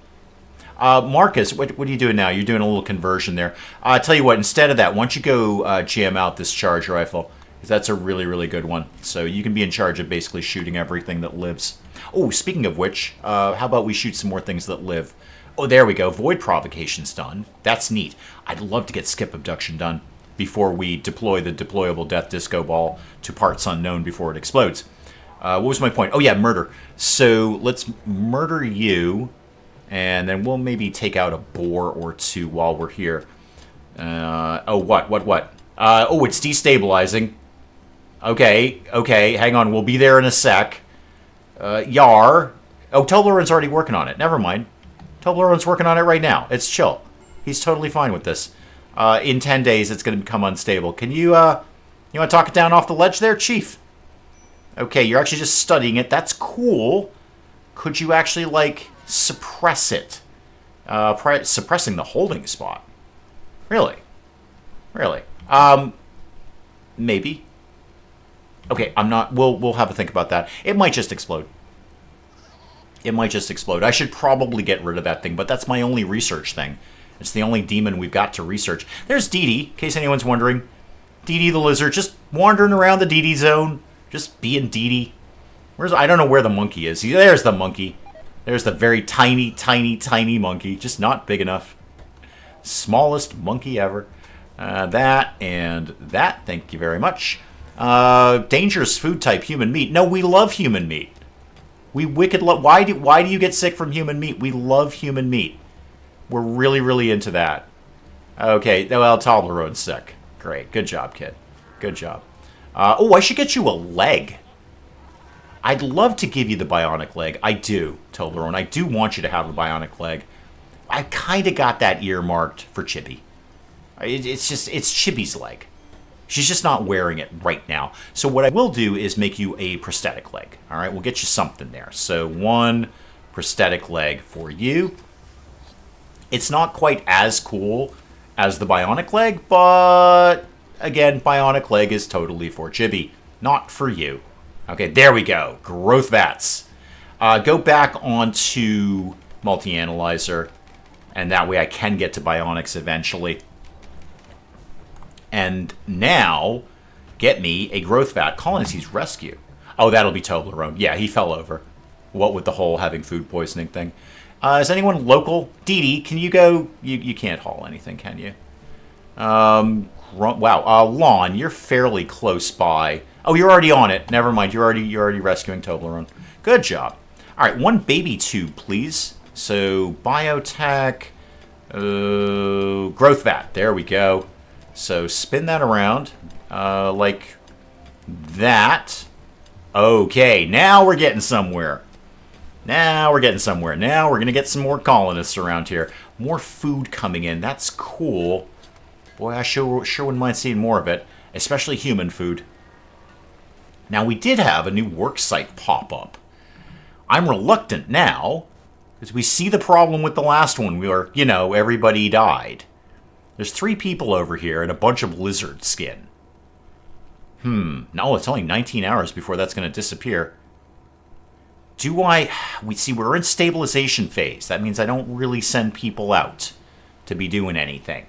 S1: Marcus, what are you doing now? You're doing a little conversion there. I'll tell you what, instead of that, why don't you go jam out this charge rifle? Because that's a really, really good one. So you can be in charge of basically shooting everything that lives. Oh, speaking of which, how about we shoot some more things that live? Oh, there we go. Void provocation's done. That's neat. I'd love to get skip abduction done before we deploy the deployable death disco ball to parts unknown before it explodes. What was my point? Oh, yeah, murder. So let's murder you, and then we'll maybe take out a boar or two while we're here. What? It's destabilizing. Okay, hang on. We'll be there in a sec. Yar. Oh, Toblerone's already working on it. Never mind. Toblerone's working on it right now. It's chill. He's totally fine with this. In 10 days, it's going to become unstable. Can you want to talk it down off the ledge there, Chief? Okay, you're actually just studying it. That's cool. Could you actually, suppress it? Suppressing the holding spot. Really? Maybe. Okay, I'm not... We'll have a think about that. It might just explode. I should probably get rid of that thing, but that's my only research thing. It's the only demon we've got to research. There's Dee Dee, in case anyone's wondering. Dee Dee the lizard, just wandering around the Dee Dee zone. Just being Dee Dee. I don't know where the monkey is. There's the monkey. There's the very tiny, tiny, tiny monkey. Just not big enough. Smallest monkey ever. That and that. Thank you very much. Dangerous food type, human meat. No, we love human meat. We wicked love... Why do you get sick from human meat? We love human meat. We're really, really into that. Okay, well, Toblerone's sick. Great. Good job, kid. Good job. I should get you a leg. I'd love to give you the bionic leg. I do, Toblerone. I do want you to have a bionic leg. I kind of got that earmarked for Chibi. It's Chibi's leg. She's just not wearing it right now. So what I will do is make you a prosthetic leg. All right, we'll get you something there. So one prosthetic leg for you. It's not quite as cool as the bionic leg, but again, bionic leg is totally for Chibi, not for you. Okay, there we go. Growth vats. Go back onto multi-analyzer, and that way I can get to bionics eventually. And now, get me a growth vat. Colonists rescue. Oh, that'll be Toblerone. Yeah, he fell over. What with the whole having food poisoning thing. Is anyone local? Dee Dee, can you go? You can't haul anything, can you? Wow. Lon, you're fairly close by. Oh, you're already on it. Never mind. You're already rescuing Toblerone. Good job. All right, one baby tube, please. So biotech. Growth vat. There we go. So spin that around like that. Okay, now we're getting somewhere. Now we're getting somewhere. Now we're going to get some more colonists around here. More food coming in. That's cool. Boy, I sure wouldn't mind seeing more of it. Especially human food. Now, we did have a new work site pop up. I'm reluctant now, because we see the problem with the last one where, you know, everybody died. There's 3 people over here and a bunch of lizard skin. No, it's only 19 hours before that's going to disappear. We're in stabilization phase. That means I don't really send people out to be doing anything.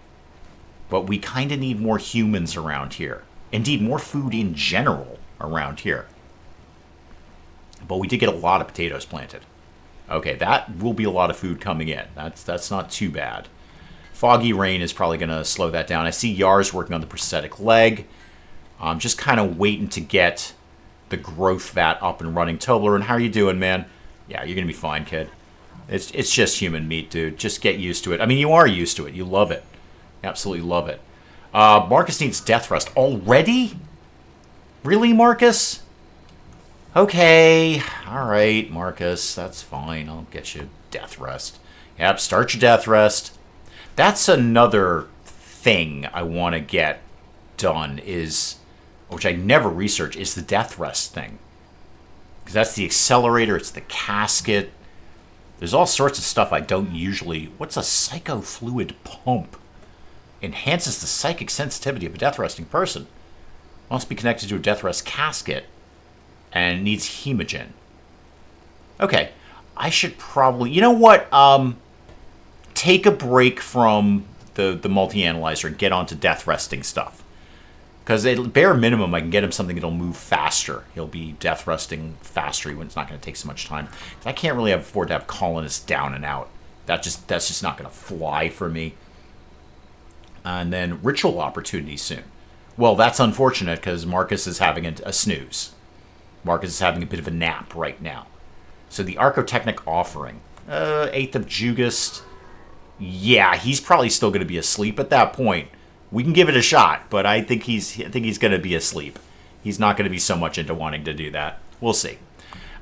S1: But we kind of need more humans around here. Indeed, more food in general around here. But we did get a lot of potatoes planted. Okay, that will be a lot of food coming in. That's not too bad. Foggy rain is probably going to slow that down. I see Yar's working on the prosthetic leg. I'm just kind of waiting to get the growth vat up and running. Toblerone, how are you doing, man? Yeah, you're going to be fine, kid. It's just human meat, dude. Just get used to it. I mean, you are used to it. You love it. Absolutely love it. Marcus needs death rest. Already? Really, Marcus? Okay. Alright, Marcus. That's fine. I'll get you death rest. Yep, start your death rest. That's another thing I want to get done is, which I never research, is the death rest thing. Because that's the accelerator, it's the casket. There's all sorts of stuff I don't usually... What's a psychofluid pump? Enhances the psychic sensitivity of a death resting person. Must be connected to a death rest casket. And needs hemogen. Okay. I should probably... You know what? Take a break from the multi-analyzer and get onto death resting stuff. Because at bare minimum, I can get him something that'll move faster. He'll be death resting faster when it's not going to take so much time. I can't really afford to have colonists down and out. That's just not going to fly for me. And then ritual opportunity soon. Well, that's unfortunate because Marcus is having a snooze. Marcus is having a bit of a nap right now. So the Archotechnic offering. 8th of Jugust. Yeah, he's probably still going to be asleep at that point. We can give it a shot, but I think he's going to be asleep. He's not going to be so much into wanting to do that. We'll see.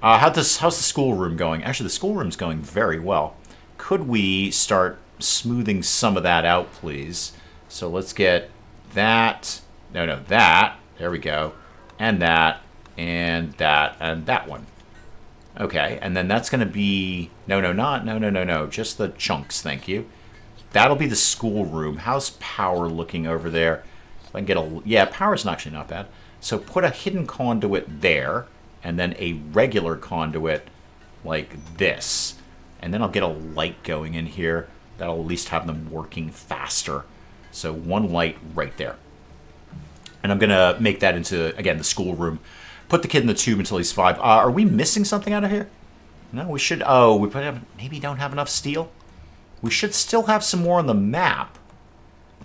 S1: How's the schoolroom going? Actually, the schoolroom's going very well. Could we start smoothing some of that out, please? So let's get that. No, that. There we go. And that. And that. And that one. Okay, and then that's going to be... No. Just the chunks, thank you. That'll be the schoolroom. How's power looking over there? If I can get a... Yeah, power's actually not bad. So put a hidden conduit there, and then a regular conduit like this. And then I'll get a light going in here. That'll at least have them working faster. So one light right there. And I'm going to make that into, again, the schoolroom. Put the kid in the tube until he's 5. Are we missing something out of here? No, we should... Oh, we maybe don't have enough steel? We should still have some more on the map.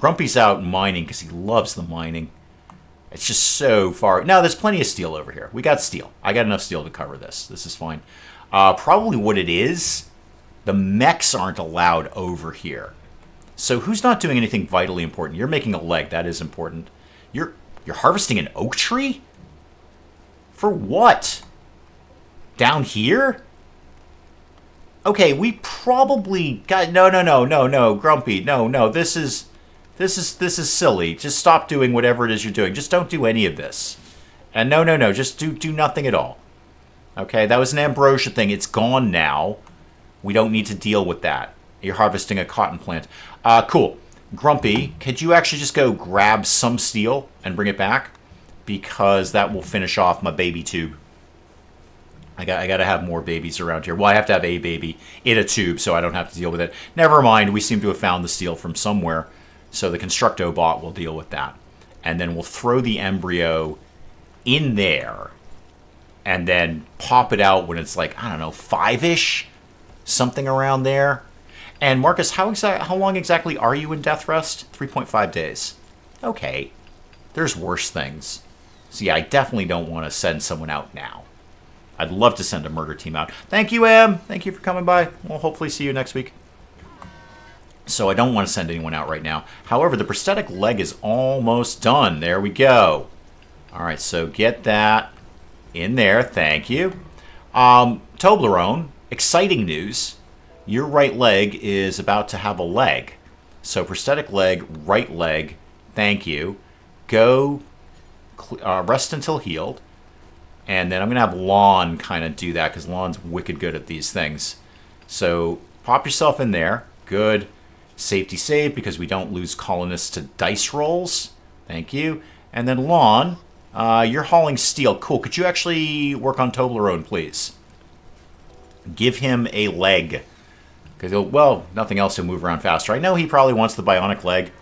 S1: Grumpy's out mining because he loves the mining. It's just so far... No, there's plenty of steel over here. We got steel. I got enough steel to cover this. This is fine. Probably what it is, the mechs aren't allowed over here. So who's not doing anything vitally important? You're making a leg. That is important. You're harvesting an oak tree? For what? Down here? Okay, we probably got... No, Grumpy. No. This is silly. Just stop doing whatever it is you're doing. Just don't do any of this. And no. Just do nothing at all. Okay, that was an ambrosia thing. It's gone now. We don't need to deal with that. You're harvesting a cotton plant. Cool. Grumpy, could you actually just go grab some steel and bring it back? Because that will finish off my baby tube. I got to have more babies around here. Well, I have to have a baby in a tube so I don't have to deal with it. Never mind, we seem to have found the steel from somewhere. So the Constructo bot will deal with that. And then we'll throw the embryo in there. And then pop it out when it's like, I don't know, 5-ish? Something around there. And Marcus, how long exactly are you in death rest? 3.5 days. Okay. There's worse things. So yeah, I definitely don't want to send someone out now. I'd love to send a murder team out. Thank you, Em. Thank you for coming by. We'll hopefully see you next week. So I don't want to send anyone out right now. However, the prosthetic leg is almost done. There we go. All right, so get that in there. Thank you. Toblerone, exciting news. Your right leg is about to have a leg. So prosthetic leg, right leg, thank you. Go rest until healed. And then I'm going to have Lon kind of do that because Lon's wicked good at these things. So pop yourself in there. Good. Safety save because we don't lose colonists to dice rolls. Thank you. And then Lon, you're hauling steel. Cool. Could you actually work on Toblerone, please? Give him a leg. Because, well, nothing else to move around faster. I know he probably wants the bionic leg.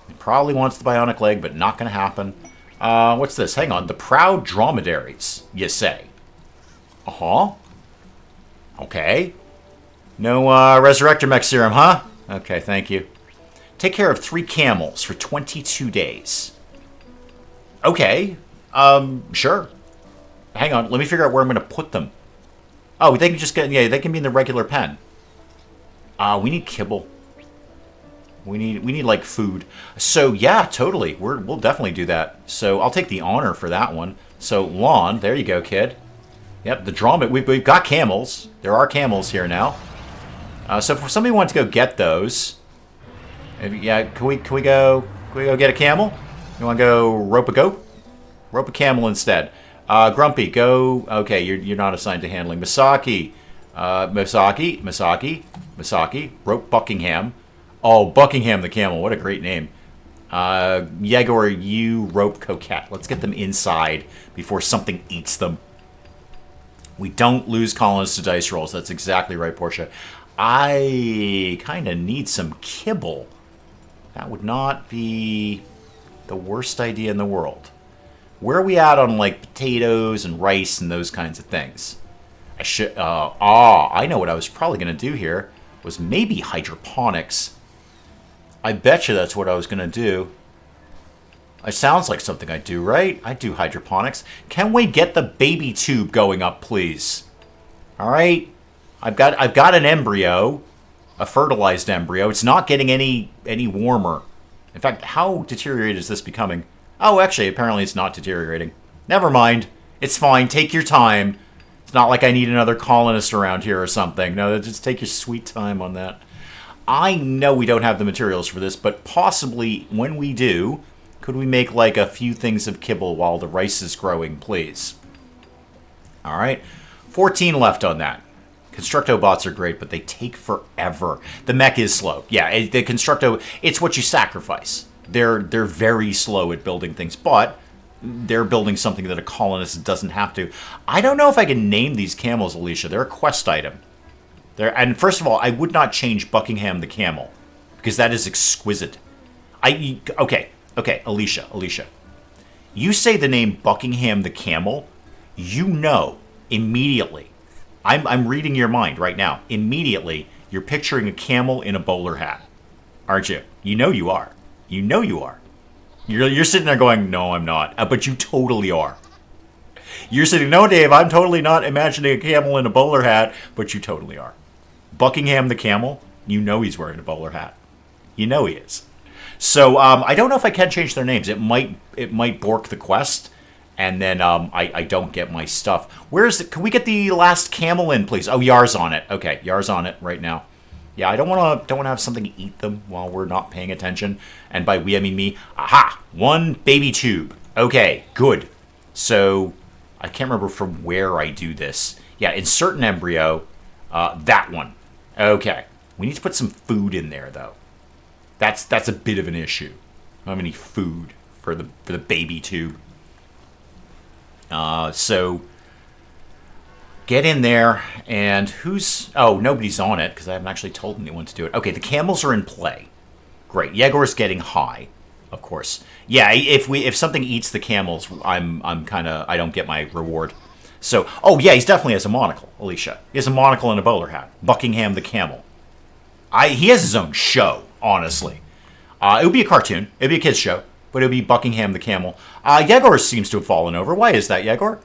S1: He probably wants the bionic leg, but not going to happen. What's this? Hang on. The proud dromedaries, you say? Uh-huh. Okay. No resurrector mech serum, huh? Okay, thank you. Take care of 3 camels for 22 days. Okay. Sure. Hang on. Let me figure out where I'm going to put them. Oh, they can just get... Yeah, they can be in the regular pen. We need kibble. We need like food. So yeah, totally. We'll definitely do that. So I'll take the honor for that one. So Lon, there you go, kid. Yep, the drama. We've got camels. There are camels here now. So if somebody wants to go get those, yeah, can we go get a camel? You want to go rope a goat? Rope a camel instead. Grumpy, go. Okay, you're not assigned to handling. Misaki, Misaki, rope Buckingham. Oh, Buckingham the camel. What a great name. Yegor, you rope Coquette. Let's get them inside before something eats them. We don't lose colonists to dice rolls. That's exactly right, Portia. I kind of need some kibble. That would not be the worst idea in the world. Where are we at on, like, potatoes and rice and those kinds of things? I should... I know what I was probably going to do here. Was maybe hydroponics. I bet you that's what I was going to do. It sounds like something I do, right? I do hydroponics. Can we get the baby tube going up, please? All right. I've got an embryo, a fertilized embryo. It's not getting any warmer. In fact, how deteriorated is this becoming? Oh, actually, apparently it's not deteriorating. Never mind. It's fine. Take your time. It's not like I need another colonist around here or something. No, just take your sweet time on that. I know we don't have the materials for this, but possibly when we do, could we make like a few things of kibble while the rice is growing, please? All right. 14 left on that. Constructo bots are great, but they take forever. The mech is slow. Yeah, the Constructo, it's what you sacrifice. They're very slow at building things, but they're building something that a colonist doesn't have to. I don't know if I can name these camels, Alicia. They're a quest item. And first of all, I would not change Buckingham the camel, because that is exquisite. Okay, Alicia. You say the name Buckingham the camel, you know immediately. I'm reading your mind right now. Immediately, you're picturing a camel in a bowler hat, aren't you? You know you are. You know you are. You're sitting there going, no, I'm not. But you totally are. You're sitting, no, Dave, I'm totally not imagining a camel in a bowler hat, but you totally are. Buckingham the camel, you know he's wearing a bowler hat. You know he is. So I don't know if I can change their names. It might bork the quest, and then I don't get my stuff. Where is it? Can we get the last camel in, please? Oh, Yar's on it. Okay, Yar's on it right now. Yeah, I don't want to have something eat them while we're not paying attention. And by we, I mean me. Aha! 1 baby tube. Okay, good. So I can't remember from where I do this. Yeah, insert an embryo. That one. Okay. We need to put some food in there, though. That's a bit of an issue. I don't have any food for the baby tube. So get in there, and who's... Oh, nobody's on it, because I haven't actually told anyone to do it. Okay, the camels are in play. Great. Yegor's getting high, of course. Yeah, if something eats the camels, I'm kind of... I don't get my reward. So, oh yeah, he definitely has a monocle, Alicia. He has a monocle and a bowler hat. Buckingham the camel. He has his own show, honestly. It would be a cartoon. It would be a kid's show. But it would be Buckingham the camel. Yegor seems to have fallen over. Why is that, Yegor?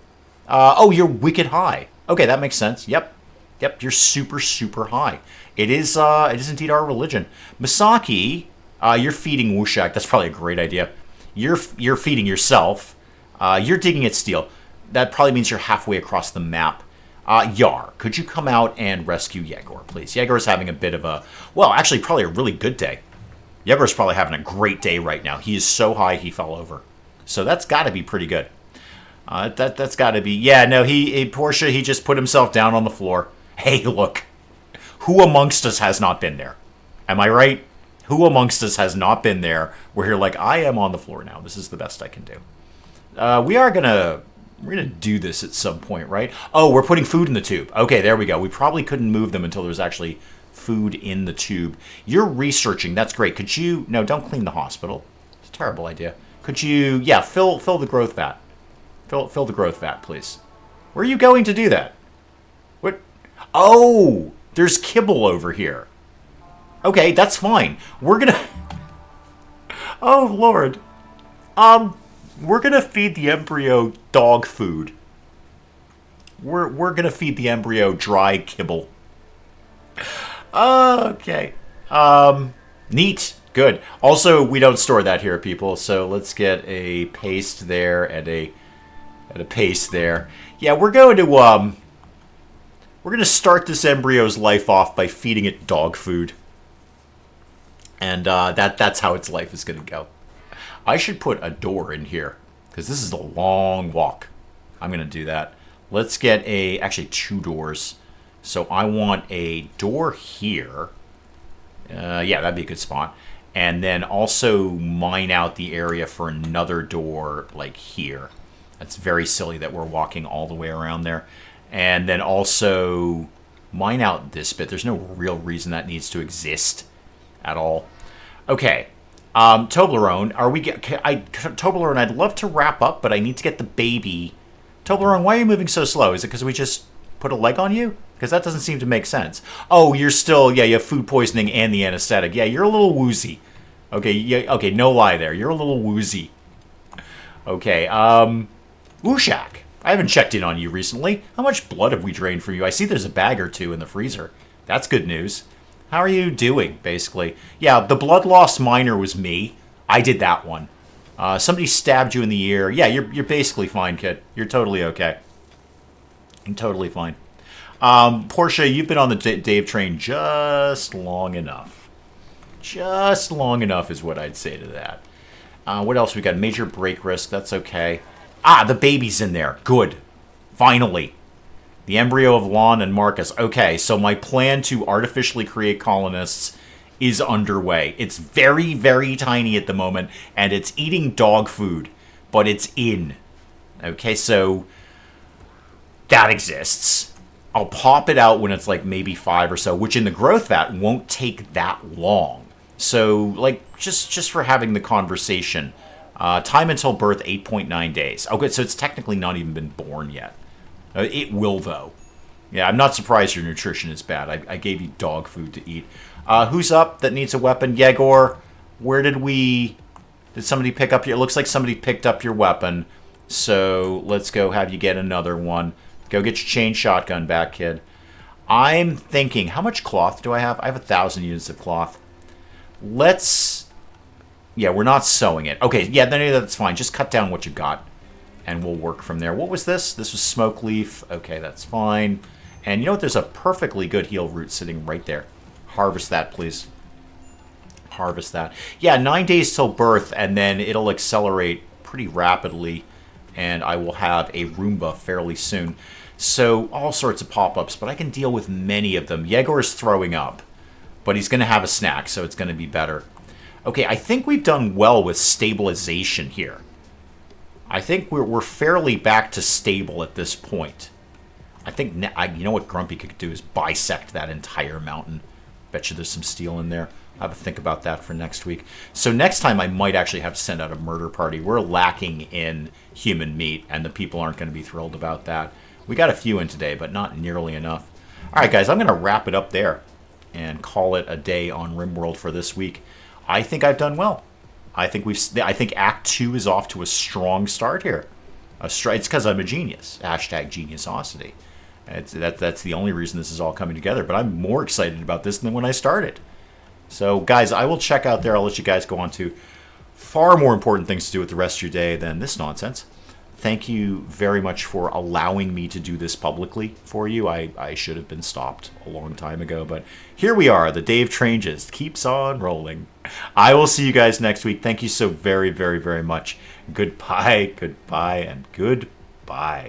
S1: Oh, you're wicked high. Okay, that makes sense. Yep, you're super, super high. It is indeed our religion. Misaki, you're feeding Wushak. That's probably a great idea. You're feeding yourself. You're digging at steel. That probably means you're halfway across the map. Yar, could you come out and rescue Yegor, please? Yegor's having a bit of a, well, actually probably a really good day. Yegor's probably having a great day right now. He is so high he fell over. So that's got to be pretty good. That's got to be, yeah, no, Portia, he just put himself down on the floor. Hey, look, who amongst us has not been there? Am I right? Who amongst us has not been there where you're like, I am on the floor now. This is the best I can do. We're gonna do this at some point, right? Oh, we're putting food in the tube. Okay, there we go. We probably couldn't move them until there was actually food in the tube. You're researching. That's great. Could you... No, don't clean the hospital. It's a terrible idea. Could you... Yeah, fill the growth vat. Fill the growth vat, please. Where are you going to do that? What? Oh, there's kibble over here. Okay, that's fine. We're gonna... Oh, Lord. We're gonna feed the embryo dog food. We're gonna feed the embryo dry kibble. Okay. Neat. Good. Also, we don't store that here, people. So let's get a paste there and a paste there. Yeah, we're going to start this embryo's life off by feeding it dog food, and that's how its life is gonna go. I should put a door in here, because this is a long walk. I'm going to do that. Let's get actually 2 doors. So I want a door here. Yeah, that'd be a good spot. And then also mine out the area for another door, like here. That's very silly that we're walking all the way around there. And then also mine out this bit. There's no real reason that needs to exist at all. Okay. Toblerone, Toblerone, I'd love to wrap up, but I need to get the baby. Toblerone, why are you moving so slow? Is it because we just put a leg on you? Because that doesn't seem to make sense. Oh, you're still, yeah, you have food poisoning and the anesthetic. Yeah, you're a little woozy. Okay, yeah, okay, no lie there. You're a little woozy. Okay, Wushak, I haven't checked in on you recently. How much blood have we drained from you? I see there's a bag or 2 in the freezer. That's good news. How are you doing, basically? Yeah, the blood loss minor was me. I did that one. Somebody stabbed you in the ear. Yeah, you're basically fine, kid. You're totally okay. You're totally fine. Portia, you've been on the Dave train just long enough. Just long enough is what I'd say to that. What else we got? Major break risk. That's okay. Ah, the baby's in there. Good. Finally. The embryo of Lon and Marcus. Okay, so my plan to artificially create colonists is underway. It's very, very tiny at the moment, and it's eating dog food, but it's in. Okay, so that exists. I'll pop it out when it's like maybe 5 or so, which in the growth vat won't take that long. So, like, just for having the conversation, time until birth, 8.9 days. Okay, so it's technically not even been born yet. It will, though. Yeah, I'm not surprised your nutrition is bad. I gave you dog food to eat. Who's up that needs a weapon? Yegor, where did somebody pick up your... It looks like somebody picked up your weapon. So let's go have you get another one. Go get your chain shotgun back, kid. I'm thinking, how much cloth do I have? I have 1,000 units of cloth. Let's... Yeah, we're not sewing it. Okay, yeah, that's fine. Just cut down what you got. And we'll work from there. What was this? This was smoke leaf. Okay, that's fine. And you know what? There's a perfectly good heal root sitting right there. Harvest that, please. Harvest that. Yeah, 9 days till birth, and then it'll accelerate pretty rapidly, and I will have a Roomba fairly soon. So, all sorts of pop-ups, but I can deal with many of them. Yegor's throwing up, but he's going to have a snack, so it's going to be better. Okay, I think we've done well with stabilization here. I think we're fairly back to stable at this point. I think, you know what Grumpy could do is bisect that entire mountain. Bet you there's some steel in there. I'll have to think about that for next week. So next time I might actually have to send out a murder party. We're lacking in human meat, and the people aren't going to be thrilled about that. We got a few in today, but not nearly enough. All right, guys, I'm going to wrap it up there and call it a day on RimWorld for this week. I think I've done well. I think Act 2 is off to a strong start here. It's because I'm a genius. Hashtag geniusosity. That's the only reason this is all coming together. But I'm more excited about this than when I started. So, guys, I will check out there. I'll let you guys go on to far more important things to do with the rest of your day than this nonsense. Thank you very much for allowing me to do this publicly for you. I should have been stopped a long time ago, but here we are. The Dave train just keeps on rolling. I will see you guys next week. Thank you so very, very, very much. Goodbye, goodbye, and goodbye.